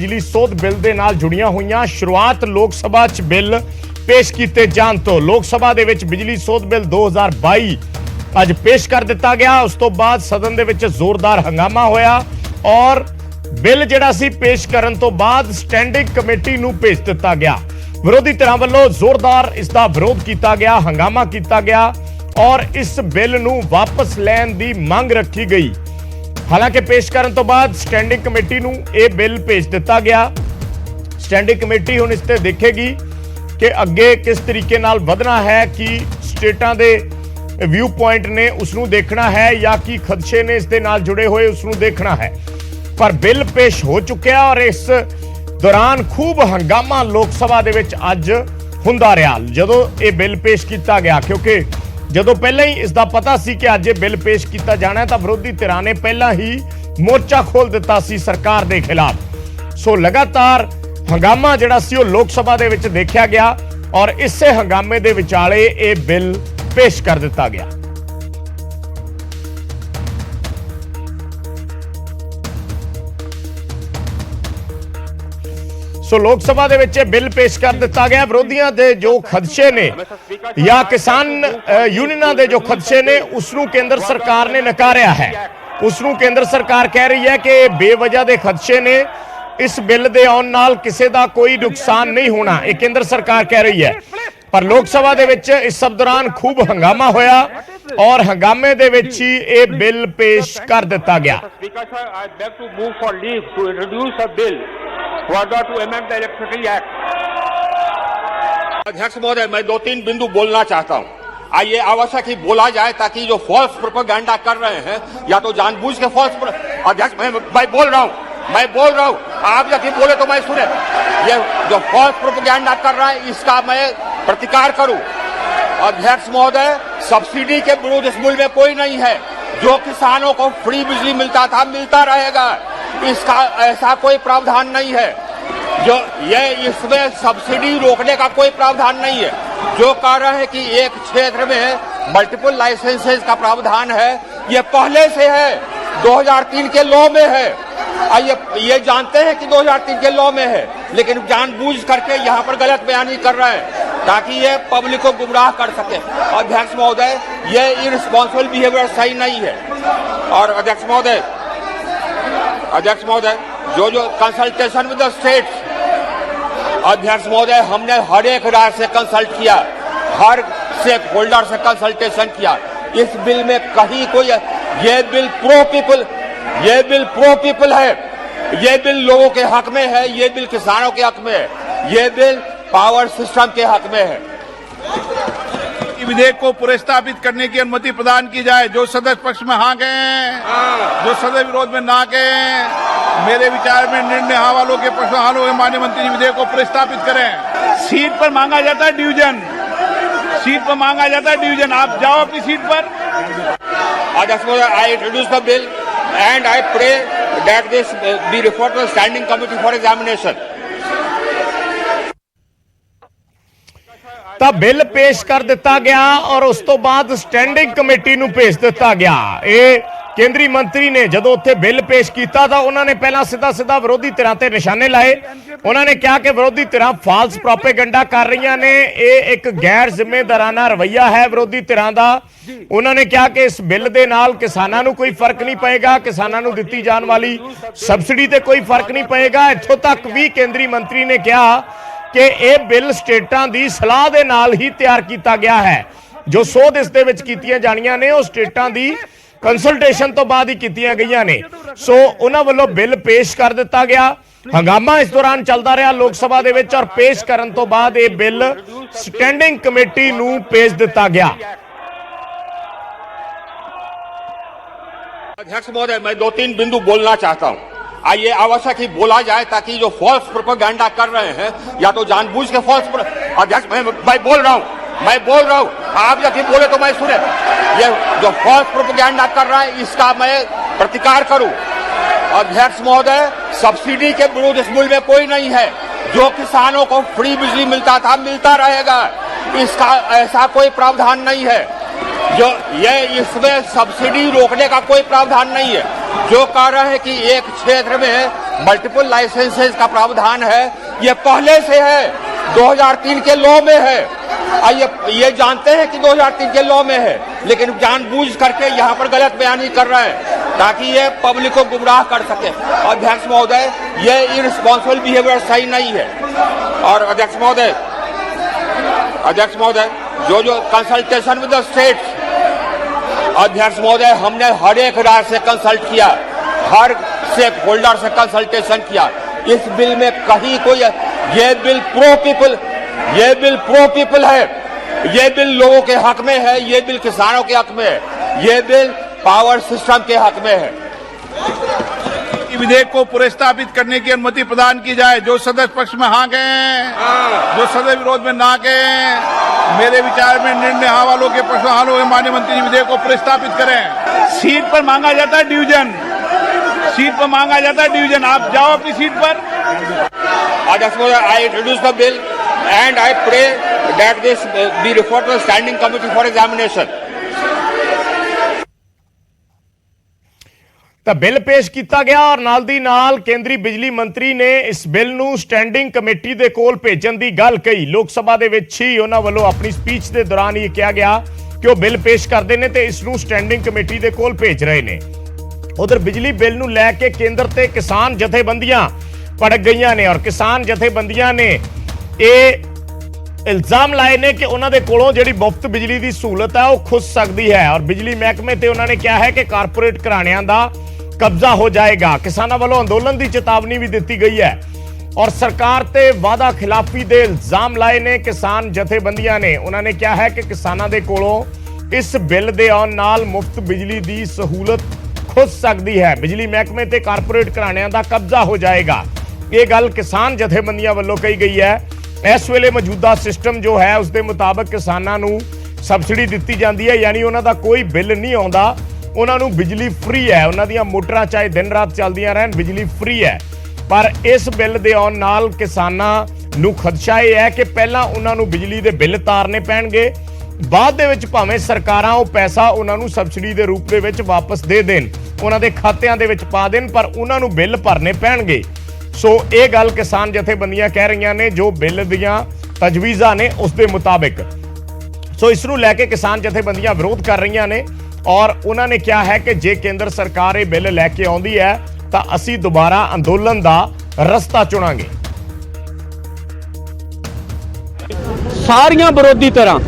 ਬਿਜਲੀ ਸੋਧ ਬਿੱਲ ਦੇ ਨਾਲ ਜੁੜੀਆਂ ਹੋਈਆਂ ਸ਼ੁਰੂਆਤ ਲੋਕ ਸਭਾ 'ਚ ਬਿੱਲ ਪੇਸ਼ ਕੀਤੇ ਜਾਣ ਤੋਂ ਲੋਕ ਸਭਾ ਦੇ ਵਿੱਚ ਬਿਜਲੀ ਸੋਧ ਬਿੱਲ 2022 ਅੱਜ ਪੇਸ਼ ਕਰ ਦਿੱਤਾ ਗਿਆ। ਉਸ ਤੋਂ ਬਾਅਦ ਸਦਨ ਦੇ ਵਿੱਚ ਜ਼ੋਰਦਾਰ ਹੰਗਾਮਾ ਹੋਇਆ ਔਰ ਬਿੱਲ ਜਿਹੜਾ ਸੀ ਪੇਸ਼ ਕਰਨ ਤੋਂ ਬਾਅਦ ਸਟੈਂਡਿੰਗ ਕਮੇਟੀ ਨੂੰ ਭੇਜ ਦਿੱਤਾ ਗਿਆ। ਵਿਰੋਧੀ ਧਿਰਾਂ ਵੱਲੋਂ ਜ਼ੋਰਦਾਰ ਇਸ ਦਾ ਵਿਰੋਧ ਕੀਤਾ ਗਿਆ, ਹੰਗਾਮਾ ਕੀਤਾ ਗਿਆ ਔਰ ਇਸ ਬਿੱਲ ਨੂੰ ਵਾਪਸ ਲੈਣ ਦੀ ਮੰਗ ਰੱਖੀ ਗਈ। हालांकि पेश करने तो बाद स्टैंडिंग कमेटी नूं यह बिल भेज दिता गया। स्टैंडिंग कमेटी हुण इस ते देखेगी कि अगे किस तरीके नाल वधना है, कि स्टेटां दे व्यू पॉइंट ने उसनूं देखना है या कि खदशे ने इस दे नाल जुड़े हुए उसनूं देखना है। पर बिल पेश हो चुक्या और इस दौरान खूब हंगामा लोक सभा दे विच अज हुंदा रहा जदों यह बिल पेश किया गया, क्योंकि ਜਦੋਂ ਪਹਿਲਾਂ ਹੀ ਇਸ ਦਾ ਪਤਾ ਸੀ ਕਿ ਅੱਜ ਇਹ ਬਿੱਲ ਪੇਸ਼ ਕੀਤਾ ਜਾਣਾ ਤਾਂ ਵਿਰੋਧੀ ਧਿਰਾਂ ਨੇ ਪਹਿਲਾਂ ਹੀ ਮੋਰਚਾ ਖੋਲ ਦਿੱਤਾ ਸੀ ਸਰਕਾਰ ਦੇ ਖਿਲਾਫ। ਸੋ ਲਗਾਤਾਰ ਹੰਗਾਮਾ ਜਿਹੜਾ ਸੀ ਉਹ ਲੋਕ ਸਭਾ ਦੇ ਵਿੱਚ ਦੇਖਿਆ ਗਿਆ ਔਰ ਇਸੇ ਹੰਗਾਮੇ ਦੇ ਵਿਚਾਲੇ ਇਹ ਬਿੱਲ ਪੇਸ਼ ਕਰ ਦਿੱਤਾ ਗਿਆ। ਸੋ ਲੋਕ ਸਭਾ ਦੇ ਵਿੱਚ ਬਿੱਲ ਪੇਸ਼ ਕਰ ਦਿੱਤਾ ਗਿਆ। ਵਿਰੋਧੀਆਂ ਦੇ ਜੋ ਖਦਸ਼ੇ ਨੇ ਜਾਂ ਕਿਸਾਨ ਯੂਨੀਅਨਾਂ ਦੇ ਜੋ ਖਦਸ਼ੇ ਨੇ ਉਸ ਨੂੰ ਕੇਂਦਰ ਸਰਕਾਰ ਨੇ ਨਕਾਰਿਆ ਹੈ। ਉਸ ਨੂੰ ਕੇਂਦਰ ਸਰਕਾਰ ਕਹਿ ਰਹੀ ਹੈ ਕਿ ਬੇਵਜ੍ਹਾ ਦੇ ਖਦਸ਼ੇ ਨੇ, ਇਸ ਬਿੱਲ ਦੇ ਆਉਣ ਨਾਲ ਕਿਸੇ ਦਾ ਕੋਈ ਨੁਕਸਾਨ ਨਹੀਂ ਹੋਣਾ, ਇਹ ਕੇਂਦਰ ਸਰਕਾਰ ਕਹਿ ਰਹੀ ਹੈ। ਪਰ ਲੋਕ ਸਭਾ ਦੇ ਵਿੱਚ ਇਸ ਸਭ ਦੌਰਾਨ ਖੂਬ ਹੰਗਾਮਾ ਹੋਇਆ ਔਰ ਹੰਗਾਮੇ ਦੇ ਵਿੱਚ ਹੀ ਇਹ ਬਿੱਲ ਪੇਸ਼ ਕਰ ਦਿੱਤਾ ਗਿਆ। अध्यक्ष महोदय, मैं 2-3 बिंदु बोलना चाहता हूं। आइए आवश्यक ही बोला जाए ताकि जो फॉल्स प्रोपेगेंडा कर रहे हैं या तो जानबूझ के फॉल्स अध्यक्ष मैं बोल रहा हूं, आप यदि बोले तो मैं सुने। ये जो फॉल्स प्रोपेगेंडा कर रहा है इसका मैं प्रतिकार करूं। अध्यक्ष महोदय, सब्सिडी के विरुद्ध इस मुल्क में कोई नहीं है। जो किसानों को फ्री बिजली मिलता था मिलता रहेगा, इसका ऐसा कोई प्रावधान नहीं है। जो ये इसमें सब्सिडी रोकने का कोई प्रावधान नहीं है। जो कह रहे हैं कि एक क्षेत्र में मल्टीपल लाइसेंसेस का प्रावधान है, ये पहले से है, 2003 के लॉ में है। ये जानते हैं कि 2003 के लॉ में है, लेकिन जानबूझ करके यहाँ पर गलत बयानी कर रहे हैं ताकि ये पब्लिक को गुमराह कर सके। अध्यक्ष महोदय, ये इररिस्पॉन्सिबल बिहेवियर सही नहीं है। और अध्यक्ष महोदय, जो कंसल्टेशन विद द स्टेट्स, अध्यक्ष महोदय, हमने हर एक राज्य से कंसल्ट किया, हर स्टेक होल्डर से कंसल्टेशन किया। इस बिल में कहीं कोई, ये बिल प्रो पीपल है, ये बिल लोगों के हक में है, ये बिल किसानों के हक में है, ये बिल पावर सिस्टम के हक में है। विधेयक को पुनर्स्थापित करने की अनुमति प्रदान की जाए। जो सदस्य पक्ष में हाँ गए, जो सदस्य विरोध में ना गए, मेरे विचार में निर्णय हाँ वालों के पक्ष में हाँ लोग माननीय मंत्री विधेयक को पुनर्स्थापित करें। सीट पर मांगा जाता है डिवीजन, सीट पर मांगा जाता है डिवीजन, आप जाओ अपनी सीट पर। I introduce the bill and I pray that this be referred to the standing committee for examination. ਤਾਂ ਬਿੱਲ ਪੇਸ਼ ਕਰ ਦਿੱਤਾ ਗਿਆ ਔਰ ਉਸ ਤੋਂ ਬਾਅਦ ਸਟੈਂਡਿੰਗ ਕਮੇਟੀ ਨੂੰ ਭੇਜ ਦਿੱਤਾ ਗਿਆ। ਇਹ ਕੇਂਦਰੀ ਮੰਤਰੀ ਨੇ ਜਦੋਂ ਉੱਥੇ ਬਿੱਲ ਪੇਸ਼ ਕੀਤਾ ਤਾਂ ਉਹਨਾਂ ਨੇ ਪਹਿਲਾਂ ਸਿੱਧਾ ਵਿਰੋਧੀ ਧਿਰਾਂ ਤੇ ਨਿਸ਼ਾਨੇ ਲਾਏ। ਉਹਨਾਂ ਨੇ ਕਿਹਾ ਕਿ ਵਿਰੋਧੀ ਧਿਰਾਂ ਫਾਲਸ ਪ੍ਰੋਪੇਗੈਂਡਾ ਕਰ ਰਹੀਆਂ ਨੇ, ਇਹ ਇੱਕ ਗੈਰ ਜ਼ਿੰਮੇਦਾਰਾਨਾ ਰਵੱਈਆ ਹੈ ਵਿਰੋਧੀ ਧਿਰਾਂ ਦਾ। ਉਹਨਾਂ ਨੇ ਕਿਹਾ ਕਿ ਇਸ ਬਿੱਲ ਦੇ ਨਾਲ ਕਿਸਾਨਾਂ ਨੂੰ ਕੋਈ ਫਰਕ ਨਹੀਂ ਪਏਗਾ, ਕਿਸਾਨਾਂ ਨੂੰ ਦਿੱਤੀ ਜਾਣ ਵਾਲੀ ਸਬਸਿਡੀ ਤੇ ਕੋਈ ਫਰਕ ਨਹੀਂ ਪਏਗਾ। ਇੱਥੋਂ ਤੱਕ ਵੀ ਕੇਂਦਰੀ ਮੰਤਰੀ ਨੇ ਕਿਹਾ ਕਿ ਇਹ ਬਿੱਲ ਸਟੇਟਾਂ ਦੀ ਸਲਾਹ ਦੇ ਨਾਲ ਹੀ ਤਿਆਰ ਕੀਤਾ ਗਿਆ ਹੈ। ਜੋ ਸੋਧ ਇਸ ਦੇ ਵਿੱਚ ਕੀਤੀਆਂ ਜਾਣੀਆਂ ਨੇ ਉਹ ਸਟੇਟਾਂ ਦੀ ਕੰਸਲਟੇਸ਼ਨ ਤੋਂ ਬਾਅਦ ਹੀ ਕੀਤੀਆਂ ਗਈਆਂ ਨੇ। ਸੋ ਉਹਨਾਂ ਵੱਲੋਂ ਬਿੱਲ ਪੇਸ਼ ਕਰ ਦਿੱਤਾ ਗਿਆ। ਹੰਗਾਮਾ ਇਸ ਦੌਰਾਨ ਚੱਲਦਾ ਰਿਹਾ ਲੋਕ ਸਭਾ ਦੇ ਵਿੱਚ ਔਰ ਪੇਸ਼ ਕਰਨ ਤੋਂ ਬਾਅਦ ਇਹ ਬਿੱਲ ਸਟੈਂਡਿੰਗ ਕਮੇਟੀ ਨੂੰ ਭੇਜ ਦਿੱਤਾ ਗਿਆ। अध्यक्ष महोदय, मैं 2-3 बिंदु बोलना चाहता हूं। आइए आवश्यक ही बोला जाए ताकि जो फॉल्स प्रोपेगेंडा कर रहे हैं या तो जानबूझ के फॉल्स अध्यक्ष मैं बोल रहा हूं, आप यदि बोले तो मैं सुने। ये जो फॉल्स प्रोपेगेंडा कर रहा है इसका मैं प्रतिकार करूं। अध्यक्ष महोदय, सब्सिडी के विरुद्ध इस मुल्क में कोई नहीं है। जो किसानों को फ्री बिजली मिलता था मिलता रहेगा, इसका ऐसा कोई प्रावधान नहीं है। जो ये इसमें सब्सिडी रोकने का कोई प्रावधान नहीं है। जो कह रहे हैं कि एक क्षेत्र में मल्टीपल लाइसेंसेस का प्रावधान है, ये पहले से है, 2003 के लॉ में है। ये जानते हैं कि 2003 के लॉ में है, लेकिन जानबूझ करके यहाँ पर गलत बयानी कर रहे हैं ताकि ये पब्लिक को गुमराह कर सके। अध्यक्ष महोदय, ये इररिस्पॉन्सिबल बिहेवियर सही नहीं है। और अध्यक्ष महोदय, जो कंसल्टेशन विद द स्टेट्स, अध्यक्ष महोदय, हमने हर एक राज्य से कंसल्ट किया, हर स्टेक होल्डर से कंसल्टेशन किया। इस बिल में कहीं कोई, ये बिल प्रो पीपल है, ये बिल लोगों के हक में है, ये बिल किसानों के हक में है, ये बिल पावर सिस्टम के हक में है। विधेयक को पुनर्स्थापित करने की अनुमति प्रदान की जाए। जो सदस्य पक्ष में हाँ गए, जो सदस्य विरोध में ना गए, मेरे विचार में निर्णय हाँ वालों के पक्ष में हाँ लोग माननीय मंत्री जी विधेयक को पुनर्स्थापित करें। सीट पर मांगा जाता है डिवीजन, सीट पर मांगा जाता है डिवीजन। आप जाओ अपनी सीट पर। अध्यक्ष महोदय, I introduce the bill and I pray that this be referred to the standing committee for examination. ਤਾਂ ਬਿੱਲ ਪੇਸ਼ ਕੀਤਾ ਗਿਆ ਔਰ ਨਾਲ ਦੀ ਨਾਲ ਕੇਂਦਰੀ ਬਿਜਲੀ ਮੰਤਰੀ ਨੇ ਇਸ ਬਿੱਲ ਨੂੰ ਸਟੈਂਡਿੰਗ ਕਮੇਟੀ ਦੇ ਕੋਲ ਭੇਜਣ ਦੀ ਗੱਲ ਕਹੀ। ਲੋਕ ਸਭਾ ਦੇ ਵਿੱਚ ਹੀ ਉਹਨਾਂ ਵੱਲੋਂ ਆਪਣੀ ਸਪੀਚ ਦੇ ਦੌਰਾਨ ਇਹ ਕਿਹਾ ਗਿਆ ਕਿ ਉਹ ਬਿੱਲ ਪੇਸ਼ ਕਰਦੇ ਨੇ ਤੇ ਇਸ ਨੂੰ ਸਟੈਂਡਿੰਗ ਕਮੇਟੀ ਦੇ ਕੋਲ ਭੇਜ ਰਹੇ ਨੇ। ਉਧਰ ਬਿਜਲੀ ਬਿੱਲ ਨੂੰ ਲੈ ਕੇ ਕੇਂਦਰ ਤੇ ਕਿਸਾਨ ਜਥੇਬੰਦੀਆਂ ਭੜਕ ਗਈਆਂ ਨੇ ਔਰ ਕਿਸਾਨ ਜਥੇਬੰਦੀਆਂ ਨੇ ਇਹ ਇਲਜ਼ਾਮ ਲਾਏ ਨੇ ਕਿ ਉਹਨਾਂ ਦੇ ਕੋਲੋਂ ਜਿਹੜੀ ਮੁਫਤ ਬਿਜਲੀ ਦੀ ਸਹੂਲਤ ਹੈ ਉਹ ਖੁੱਸ ਸਕਦੀ ਹੈ ਔਰ ਬਿਜਲੀ ਮਹਿਕਮੇ ਤੇ ਉਹਨਾਂ ਨੇ ਕਿਹਾ ਹੈ ਕਿ ਕਾਰਪੋਰੇਟ ਘਰਾਣਿਆਂ ਦਾ ਕਬਜ਼ਾ ਹੋ ਜਾਏਗਾ। ਕਿਸਾਨਾਂ ਵੱਲੋਂ ਅੰਦੋਲਨ ਦੀ ਚੇਤਾਵਨੀ ਵੀ ਦਿੱਤੀ ਗਈ ਹੈ ਔਰ ਸਰਕਾਰ ਤੇ ਵਾਅਦਾ ਖਿਲਾਫੀ ਦੇ ਇਲਜ਼ਾਮ ਲਾਏ ਨੇ ਕਿਸਾਨ ਜਥੇਬੰਦੀਆਂ ਨੇ। ਉਹਨਾਂ ਨੇ ਕਿਹਾ ਹੈ ਕਿ ਕਿਸਾਨਾਂ ਦੇ ਕੋਲੋਂ ਇਸ ਬਿੱਲ ਦੇ ਆਉਣ ਨਾਲ ਮੁਫਤ ਬਿਜਲੀ ਦੀ ਸਹੂਲਤ ਖੁੱਸ ਸਕਦੀ ਹੈ, ਬਿਜਲੀ ਮਹਿਕਮੇ ਤੇ ਕਾਰਪੋਰੇਟ ਘਰਾਣਿਆਂ ਦਾ ਕਬਜ਼ਾ ਹੋ ਜਾਏਗਾ। ਇਹ ਗੱਲ ਕਿਸਾਨ ਜਥੇਬੰਦੀਆਂ ਵੱਲੋਂ ਕਹੀ ਗਈ ਹੈ। ਇਸ ਵੇਲੇ ਮੌਜੂਦਾ ਸਿਸਟਮ ਜੋ ਹੈ ਉਸ ਦੇ ਮੁਤਾਬਕ ਕਿਸਾਨਾਂ ਨੂੰ ਸਬਸਿਡੀ ਦਿੱਤੀ ਜਾਂਦੀ ਹੈ, ਯਾਨੀ ਉਹਨਾਂ ਦਾ ਕੋਈ ਬਿੱਲ ਨਹੀਂ ਆਉਂਦਾ, ਉਹਨਾਂ ਨੂੰ ਬਿਜਲੀ ਫ੍ਰੀ ਹੈ, ਉਹਨਾਂ ਦੀਆਂ ਮੋਟਰਾਂ ਚਾਹੇ ਦਿਨ ਰਾਤ ਚੱਲਦੀਆਂ ਰਹਿਣ ਬਿਜਲੀ ਫ੍ਰੀ ਹੈ। ਪਰ ਇਸ ਬਿੱਲ ਦੇ ਆਉਣ ਨਾਲ ਕਿਸਾਨਾਂ ਨੂੰ ਖਦਸ਼ਾ ਇਹ ਹੈ ਕਿ ਪਹਿਲਾਂ ਉਹਨਾਂ ਨੂੰ ਬਿਜਲੀ ਦੇ ਬਿੱਲ ਤਾਰਨੇ ਪੈਣਗੇ, ਬਾਅਦ ਦੇ ਵਿੱਚ ਭਾਵੇਂ ਸਰਕਾਰਾਂ ਉਹ ਪੈਸਾ ਉਹਨਾਂ ਨੂੰ ਸਬਸਿਡੀ ਦੇ ਰੂਪ ਦੇ ਵਿੱਚ ਵਾਪਸ ਦੇ ਦੇਣ, ਉਹਨਾਂ ਦੇ ਖਾਤਿਆਂ ਦੇ ਵਿੱਚ ਪਾ ਦੇਣ, ਪਰ ਉਹਨਾਂ ਨੂੰ ਬਿੱਲ ਭਰਨੇ ਪੈਣਗੇ। ਸੋ ਇਹ ਗੱਲ ਕਿਸਾਨ ਜਥੇਬੰਦੀਆਂ ਕਹਿ ਰਹੀਆਂ ਨੇ ਜੋ ਬਿੱਲ ਦੀਆਂ ਤਜਵੀਜ਼ਾਂ ਨੇ ਉਸ ਦੇ ਮੁਤਾਬਿਕ। ਸੋ ਇਸ ਨੂੰ ਲੈ ਕੇ ਕਿਸਾਨ ਜਥੇਬੰਦੀਆਂ ਵਿਰੋਧ ਕਰ ਰਹੀਆਂ ਨੇ ਔਰ ਉਹਨਾਂ ਨੇ ਕਿਹਾ ਹੈ ਕਿ ਜੇ ਕੇਂਦਰ ਸਰਕਾਰ ਇਹ ਬਿੱਲ ਲੈ ਕੇ ਆਉਂਦੀ ਹੈ ਤਾਂ ਅਸੀਂ ਦੁਬਾਰਾ ਅੰਦੋਲਨ ਦਾ ਰਸਤਾ ਚੁਣਾਂਗੇ। ਸਾਰੀਆਂ ਵਿਰੋਧੀ ਤਰ੍ਹਾਂ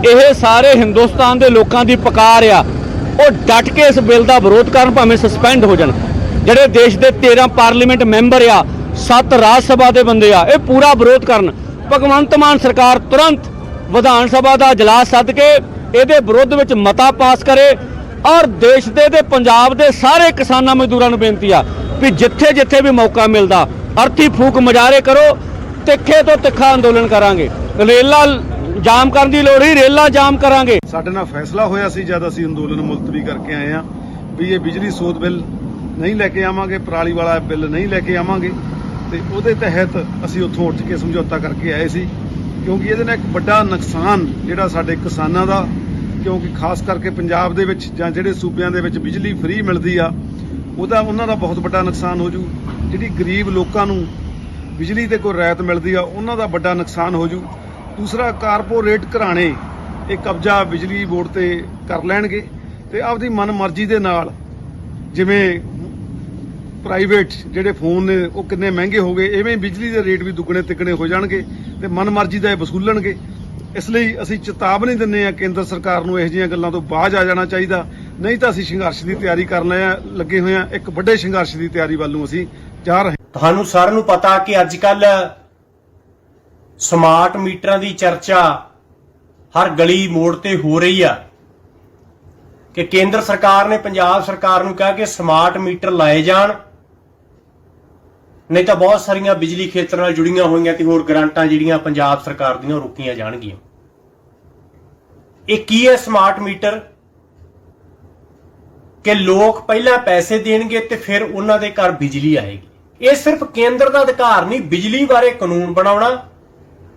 ਇਹ ਸਾਰੇ ਹਿੰਦੁਸਤਾਨ ਦੇ ਲੋਕਾਂ ਦੀ ਪੁਕਾਰ ਆ, ਉਹ ਡਟ ਕੇ ਇਸ ਬਿੱਲ ਦਾ ਵਿਰੋਧ ਕਰਨ, ਭਾਵੇਂ ਸਸਪੈਂਡ ਹੋ ਜਾਣ। ਜਿਹੜੇ ਦੇਸ਼ ਦੇ 13 ਪਾਰਲੀਮੈਂਟ ਮੈਂਬਰ ਆ, 7 ਰਾਜ ਸਭਾ ਦੇ ਬੰਦੇ ਆ, ਇਹ ਪੂਰਾ ਵਿਰੋਧ ਕਰਨ। ਭਗਵੰਤ ਮਾਨ ਸਰਕਾਰ ਤੁਰੰਤ ਵਿਧਾਨ ਸਭਾ ਦਾ ਇਜਲਾਸ ਸੱਦ ਕੇ ਇਹਦੇ ਵਿਰੋਧ ਵਿੱਚ ਮਤਾ ਪਾਸ ਕਰੇ ਔਰ ਦੇਸ਼ ਦੇ ਤੇ ਪੰਜਾਬ ਦੇ ਸਾਰੇ ਕਿਸਾਨਾਂ ਮਜ਼ਦੂਰਾਂ ਨੂੰ ਬੇਨਤੀ ਆ ਵੀ ਜਿੱਥੇ ਜਿੱਥੇ ਵੀ ਮੌਕਾ ਮਿਲਦਾ ਅਰਥੀ ਫੂਕ ਮੁਜ਼ਾਹਰੇ ਕਰੋ, ਤਿੱਖੇ ਤੋਂ ਤਿੱਖਾ ਅੰਦੋਲਨ ਕਰਾਂਗੇ। ਰੇਲਾਂ ਜਾਮ ਕਰਨ ਦੀ ਲੋੜ ਹੀ, ਰੇਲਾਂ ਜਾਮ ਕਰਾਂਗੇ। ਸਾਡੇ ਨਾਲ ਫੈਸਲਾ ਹੋਇਆ ਸੀ ਜਦ ਅਸੀਂ ਅੰਦੋਲਨ ਮੁਲਤਵੀ ਕਰਕੇ ਆਏ ਆ ਵੀ ਇਹ ਬਿਜਲੀ ਸੋਧ ਬਿੱਲ ਨਹੀਂ ਲੈ ਕੇ ਆਵਾਂਗੇ, ਪਰਾਲੀ ਵਾਲਾ ਬਿੱਲ ਨਹੀਂ ਲੈ ਕੇ ਆਵਾਂਗੇ ਤੇ ਉਹਦੇ ਤਹਿਤ ਅਸੀਂ ਉੱਥੋਂ ਉੱਠ ਕੇ ਸਮਝੌਤਾ ਕਰਕੇ ਆਏ ਸੀ, ਕਿਉਂਕਿ ਇਹਦੇ ਨਾਲ ਇੱਕ ਵੱਡਾ ਨੁਕਸਾਨ ਜਿਹੜਾ ਸਾਡੇ ਕਿਸਾਨਾਂ ਦਾ, ਕਿਉਂਕਿ ਖਾਸ ਕਰਕੇ ਪੰਜਾਬ ਦੇ ਵਿੱਚ ਜਾਂ ਜਿਹੜੇ ਸੂਬਿਆਂ ਦੇ ਵਿੱਚ ਬਿਜਲੀ ਫ੍ਰੀ ਮਿਲਦੀ ਆ ਉਹਨਾਂ ਦਾ ਬਹੁਤ ਵੱਡਾ ਨੁਕਸਾਨ ਹੋ ਜੂ। ਜਿਹੜੀ ਗਰੀਬ ਲੋਕਾਂ ਨੂੰ ਬਿਜਲੀ ਤੇ ਕੋਈ ਰਾਇਤ ਮਿਲਦੀ ਆ ਉਹਨਾਂ ਦਾ ਵੱਡਾ ਨੁਕਸਾਨ ਹੋ ਜੂ। ਦੂਸਰਾ, ਕਾਰਪੋਰੇਟ ਘਰਾਣੇ ਇਹ ਕਬਜ਼ਾ ਬਿਜਲੀ ਬੋਰਡ ਤੇ ਕਰ ਲੈਣਗੇ ਤੇ ਆਪਦੀ ਮਨਮਰਜ਼ੀ ਦੇ ਨਾਲ, ਜਿਵੇਂ ਪ੍ਰਾਈਵੇਟ ਜਿਹੜੇ ਫੋਨ ਨੇ ਉਹ ਕਿੰਨੇ ਮਹਿੰਗੇ ਹੋ ਗਏ, ਐਵੇਂ ਬਿਜਲੀ ਦੇ ਰੇਟ ਵੀ ਦੁੱਗਣੇ ਤਿੱਗਣੇ ਹੋ ਜਾਣਗੇ ਤੇ ਮਨਮਰਜ਼ੀ ਦਾ ਇਹ ਵਸੂਲਣਗੇ। ਇਸ ਲਈ ਅਸੀਂ ਚੇਤਾਵਨੀ ਦਿੰਦੇ ਹਾਂ ਕੇਂਦਰ ਸਰਕਾਰ ਨੂੰ, ਇਹੋ ਜਿਹੀਆਂ ਗੱਲਾਂ ਤੋਂ ਬਾਜ਼ ਆ ਜਾਣਾ ਚਾਹੀਦਾ, ਨਹੀਂ ਤਾਂ ਅਸੀਂ ਸੰਘਰਸ਼ ਦੀ ਤਿਆਰੀ ਕਰਨ ਲੱਗੇ ਹੋਏ ਹਾਂ। ਇੱਕ ਵੱਡੇ ਸੰਘਰਸ਼ ਦੀ ਤਿਆਰੀ ਵੱਲ ਨੂੰ ਅਸੀਂ ਜਾ ਰਹੇ ਹਾਂ। ਤੁਹਾਨੂੰ ਸਾਰਿਆਂ ਨੂੰ ਪਤਾ ਕਿ ਅੱਜ ਕੱਲ ਸਮਾਰਟ ਮੀਟਰਾਂ ਦੀ ਚਰਚਾ ਹਰ ਗਲੀ ਮੋੜ ਤੇ ਹੋ ਰਹੀ ਆ ਕਿ ਕੇਂਦਰ ਸਰਕਾਰ ਨੇ ਪੰਜਾਬ ਸਰਕਾਰ ਨੂੰ ਕਿਹਾ ਕਿ ਸਮਾਰਟ ਮੀਟਰ ਲਾਏ ਜਾਣ, ਨਹੀਂ ਤਾਂ ਬਹੁਤ ਸਾਰੀਆਂ ਬਿਜਲੀ ਖੇਤਰ ਨਾਲ ਜੁੜੀਆਂ ਹੋਈਆਂ ਤੇ ਹੋਰ ਗ੍ਰਾਂਟਾਂ ਜਿਹੜੀਆਂ ਪੰਜਾਬ ਸਰਕਾਰ ਦੀਆਂ ਰੋਕੀਆਂ ਜਾਣਗੀਆਂ। ਇਹ ਕੀ ਹੈ ਸਮਾਰਟ ਮੀਟਰ? ਕਿ ਲੋਕ ਪਹਿਲਾਂ ਪੈਸੇ ਦੇਣਗੇ ਤੇ ਫਿਰ ਉਹਨਾਂ ਦੇ ਘਰ ਬਿਜਲੀ ਆਏਗੀ। ਇਹ ਸਿਰਫ ਕੇਂਦਰ ਦਾ ਅਧਿਕਾਰ ਨਹੀਂ, ਬਿਜਲੀ ਬਾਰੇ ਕਾਨੂੰਨ ਬਣਾਉਣਾ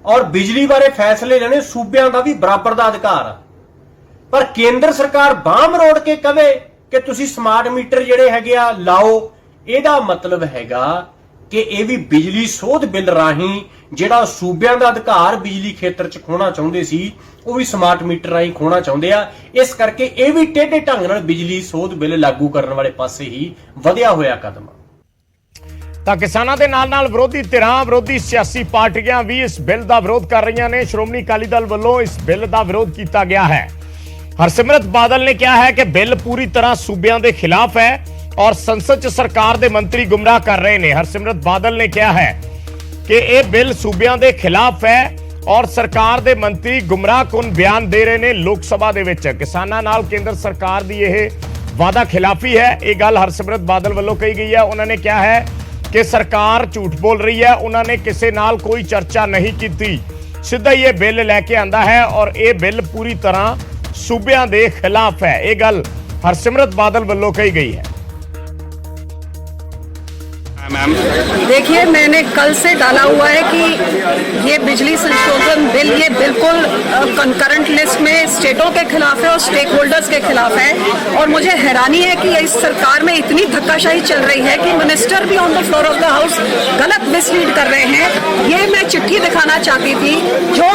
ਔਰ ਬਿਜਲੀ ਬਾਰੇ ਫੈਸਲੇ ਲੈਣੇ ਸੂਬਿਆਂ ਦਾ ਵੀ ਬਰਾਬਰ ਦਾ ਅਧਿਕਾਰ ਆ। ਪਰ ਕੇਂਦਰ ਸਰਕਾਰ ਬਾਂਹ ਮਰੋੜ ਕੇ ਕਵੇ ਕਿ ਤੁਸੀਂ ਸਮਾਰਟ ਮੀਟਰ ਜਿਹੜੇ ਹੈਗੇ ਆ ਲਾਓ, ਇਹਦਾ ਮਤਲਬ ਹੈਗਾ ਕਿ ਇਹ ਵੀ ਬਿਜਲੀ ਸੋਧ ਬਿੱਲ ਰਾਹੀਂ ਜਿਹੜਾ ਸੂਬਿਆਂ ਦਾ ਅਧਿਕਾਰ ਬਿਜਲੀ ਖੇਤਰ 'ਚ ਖੋਣਾ ਚਾਹੁੰਦੇ ਸੀ, ਉਹ ਵੀ ਸਮਾਰਟ ਮੀਟਰ ਰਾਹੀਂ ਖੋਣਾ ਚਾਹੁੰਦੇ ਆ। ਇਸ ਕਰਕੇ ਇਹ ਵੀ ਟੇਢੇ ਢੰਗ ਨਾਲ ਬਿਜਲੀ ਸੋਧ ਬਿੱਲ ਲਾਗੂ ਕਰਨ ਵਾਲੇ ਪਾਸੇ ਹੀ ਵਧਿਆ ਹੋਇਆ ਕਦਮ ਆ। ਤਾਂ ਕਿਸਾਨਾਂ ਦੇ ਨਾਲ-ਨਾਲ ਵਿਰੋਧੀ ਧਿਰਾਂ, ਵਿਰੋਧੀ ਸਿਆਸੀ ਪਾਰਟੀਆਂ ਵੀ ਇਸ ਬਿੱਲ ਦਾ ਵਿਰੋਧ ਕਰ ਰਹੀਆਂ ਨੇ। ਸ਼੍ਰੋਮਣੀ ਅਕਾਲੀ ਦਲ ਵੱਲੋਂ ਇਸ ਬਿੱਲ ਦਾ ਵਿਰੋਧ ਕੀਤਾ ਗਿਆ ਹੈ। ਹਰਸਿਮਰਤ ਬਾਦਲ ਨੇ ਕਿਹਾ ਹੈ ਕਿ ਬਿੱਲ ਪੂਰੀ ਤਰ੍ਹਾਂ ਸੂਬਿਆਂ ਦੇ ਖਿਲਾਫ ਹੈ और संसद च सरकार दे मंत्री गुमराह कर रहे हैं। हरसिमरत बादल ने कहा है कि यह बिल सूबियां दे खिलाफ है और सरकार दे मंत्री गुमराहकुन बयान दे रहे हैं। लोक सभा दे विच किसानां नाल केंद्र सरकार दी यह वादा खिलाफी है। यह गल हरसिमरत बादल वालों कही गई है। उन्होंने कहा है कि सरकार झूठ बोल रही है, उन्होंने किसी नाल कोई चर्चा नहीं की, सीधा ये बिल लैके आंदा है और यह बिल पूरी तरह सूबियां दे खिलाफ है। यह गल हरसिमरत बादल वालों कही गई है। देखिए, मैंने कल से डाला हुआ है कि ये बिजली संशोधन बिल ये बिल्कुल कंकरेंट लिस्ट में स्टेटों के खिलाफ है और स्टेक होल्डर्स के खिलाफ है। और मुझे हैरानी है कि इस सरकार में इतनी धक्काशाही चल रही है कि मिनिस्टर भी on the floor of the house गलत मिसलीड कर रहे हैं। ये मैं चिट्ठी दिखाना चाहती थी जो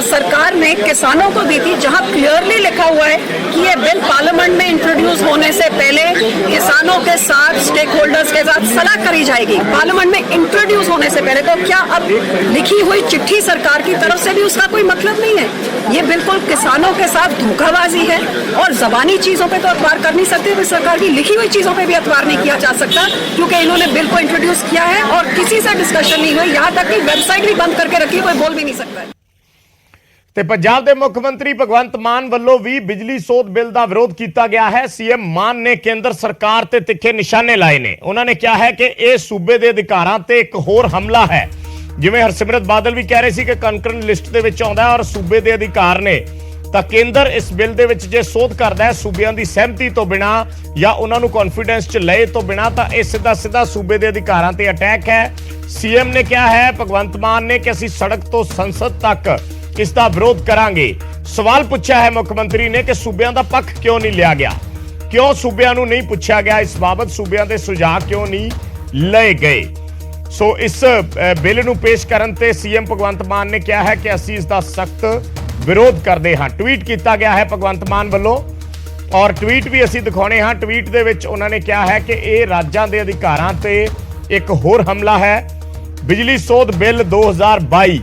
सरकार ने किसानों को दी थी, जहां क्लियरली लिखा हुआ है कि ये बिल पार्लियामेंट में इंट्रोड्यूस होने से पहले किसानों के साथ, स्टेक होल्डर्स के साथ सलाह करी जाएगी, पार्लियामेंट में इंट्रोड्यूस होने से पहले। तो क्या अब लिखी हुई चिट्ठी सरकार की तरफ से भी उसका कोई मतलब नहीं है? ये बिल्कुल किसानों के साथ धोखाबाजी है और जबानी चीजों पे तो अखबार कर नहीं सकते, तो सरकार की लिखी हुई चीजों पे भी अखबार नहीं किया जा सकता, क्योंकि इन्होंने बिल को इंट्रोड्यूस किया है और किसी से डिस्कशन नहीं हुई। यहाँ तक कि वेबसाइट भी बंद करके रखी, कोई बोल भी नहीं सकता है। ਤੇ ਪੰਜਾਬ ਦੇ ਮੁੱਖ ਮੰਤਰੀ ਭਗਵੰਤ ਮਾਨ ਵੱਲੋਂ ਵੀ ਬਿਜਲੀ ਸੋਧ ਬਿੱਲ ਦਾ ਵਿਰੋਧ ਕੀਤਾ ਗਿਆ ਹੈ। ਸੀਐਮ ਮਾਨ ਨੇ ਕੇਂਦਰ ਸਰਕਾਰ ਤੇ ਤਿੱਖੇ ਨਿਸ਼ਾਨੇ ਲਾਏ ਨੇ। ਉਹਨਾਂ ਨੇ ਕਿਹਾ ਹੈ ਕਿ ਇਹ ਸੂਬੇ ਦੇ ਅਧਿਕਾਰਾਂ ਤੇ ਇੱਕ ਹੋਰ ਹਮਲਾ ਹੈ। ਜਿਵੇਂ ਹਰਸਿਮਰਤ ਬਾਦਲ ਵੀ ਕਹਿ ਰਹੇ ਸੀ ਕਿ ਕੰਕਰੈਂਟ ਲਿਸਟ ਦੇ ਵਿੱਚ ਆਉਂਦਾ ਔਰ ਸੂਬੇ ਦੇ ਅਧਿਕਾਰ ਨੇ, ਤਾਂ ਕੇਂਦਰ ਇਸ ਬਿੱਲ ਦੇ ਵਿੱਚ ਜੇ ਸੋਧ ਕਰਦਾ ਹੈ ਸੂਬਿਆਂ ਦੀ ਸਹਿਮਤੀ ਤੋਂ ਬਿਨਾ ਜਾਂ ਉਹਨਾਂ ਨੂੰ ਕੌਨਫੀਡੈਂਸ 'ਚ ਲਏ ਤੋਂ ਬਿਨਾ, ਤਾਂ ਇਹ ਸਿੱਧਾ ਸੂਬੇ ਦੇ ਅਧਿਕਾਰਾਂ ਤੇ ਅਟੈਕ ਹੈ। ਸੀਐਮ ਨੇ ਕਿਹਾ ਹੈ, ਭਗਵੰਤ ਮਾਨ ਨੇ, ਕਿ ਅਸੀਂ ਸੜਕ ਤੋਂ ਸੰਸਦ ਤੱਕ ਇਸ ਦਾ ਵਿਰੋਧ ਕਰਾਂਗੇ। ਸਵਾਲ ਪੁੱਛਿਆ ਹੈ ਮੁੱਖ ਮੰਤਰੀ ਨੇ ਕਿ ਸੂਬਿਆਂ ਦਾ ਪੱਖ ਕਿਉਂ ਨਹੀਂ ਲਿਆ ਗਿਆ, ਕਿਉਂ ਸੂਬਿਆਂ ਨੂੰ ਨਹੀਂ ਪੁੱਛਿਆ ਗਿਆ, ਇਸ ਬਾਬਤ ਸੂਬਿਆਂ ਦੇ ਸੁਝਾਅ ਕਿਉਂ ਨਹੀਂ ਲਏ ਗਏ। ਸੋ ਇਸ ਬਿੱਲ ਨੂੰ ਪੇਸ਼ ਕਰਨ ਤੇ ਸੀਐਮ ਭਗਵੰਤ ਮਾਨ ਨੇ ਕਿਹਾ ਹੈ ਕਿ ਅਸੀਂ ਇਸ ਦਾ ਸਖਤ ਵਿਰੋਧ ਕਰਦੇ ਹਾਂ। ਟਵੀਟ ਕੀਤਾ ਗਿਆ ਹੈ ਭਗਵੰਤ ਮਾਨ ਵੱਲੋਂ ਔਰ ਟਵੀਟ ਵੀ ਅਸੀਂ ਦਿਖਾਉਣੇ ਹਾਂ। ਟਵੀਟ ਦੇ ਵਿੱਚ ਉਹਨਾਂ ਨੇ ਕਿਹਾ ਹੈ ਕਿ ਇਹ ਰਾਜਾਂ ਦੇ ਅਧਿਕਾਰਾਂ ਤੇ ਇੱਕ ਹੋਰ ਹਮਲਾ ਹੈ। ਬਿਜਲੀ ਸੋਧ ਬਿੱਲ 2022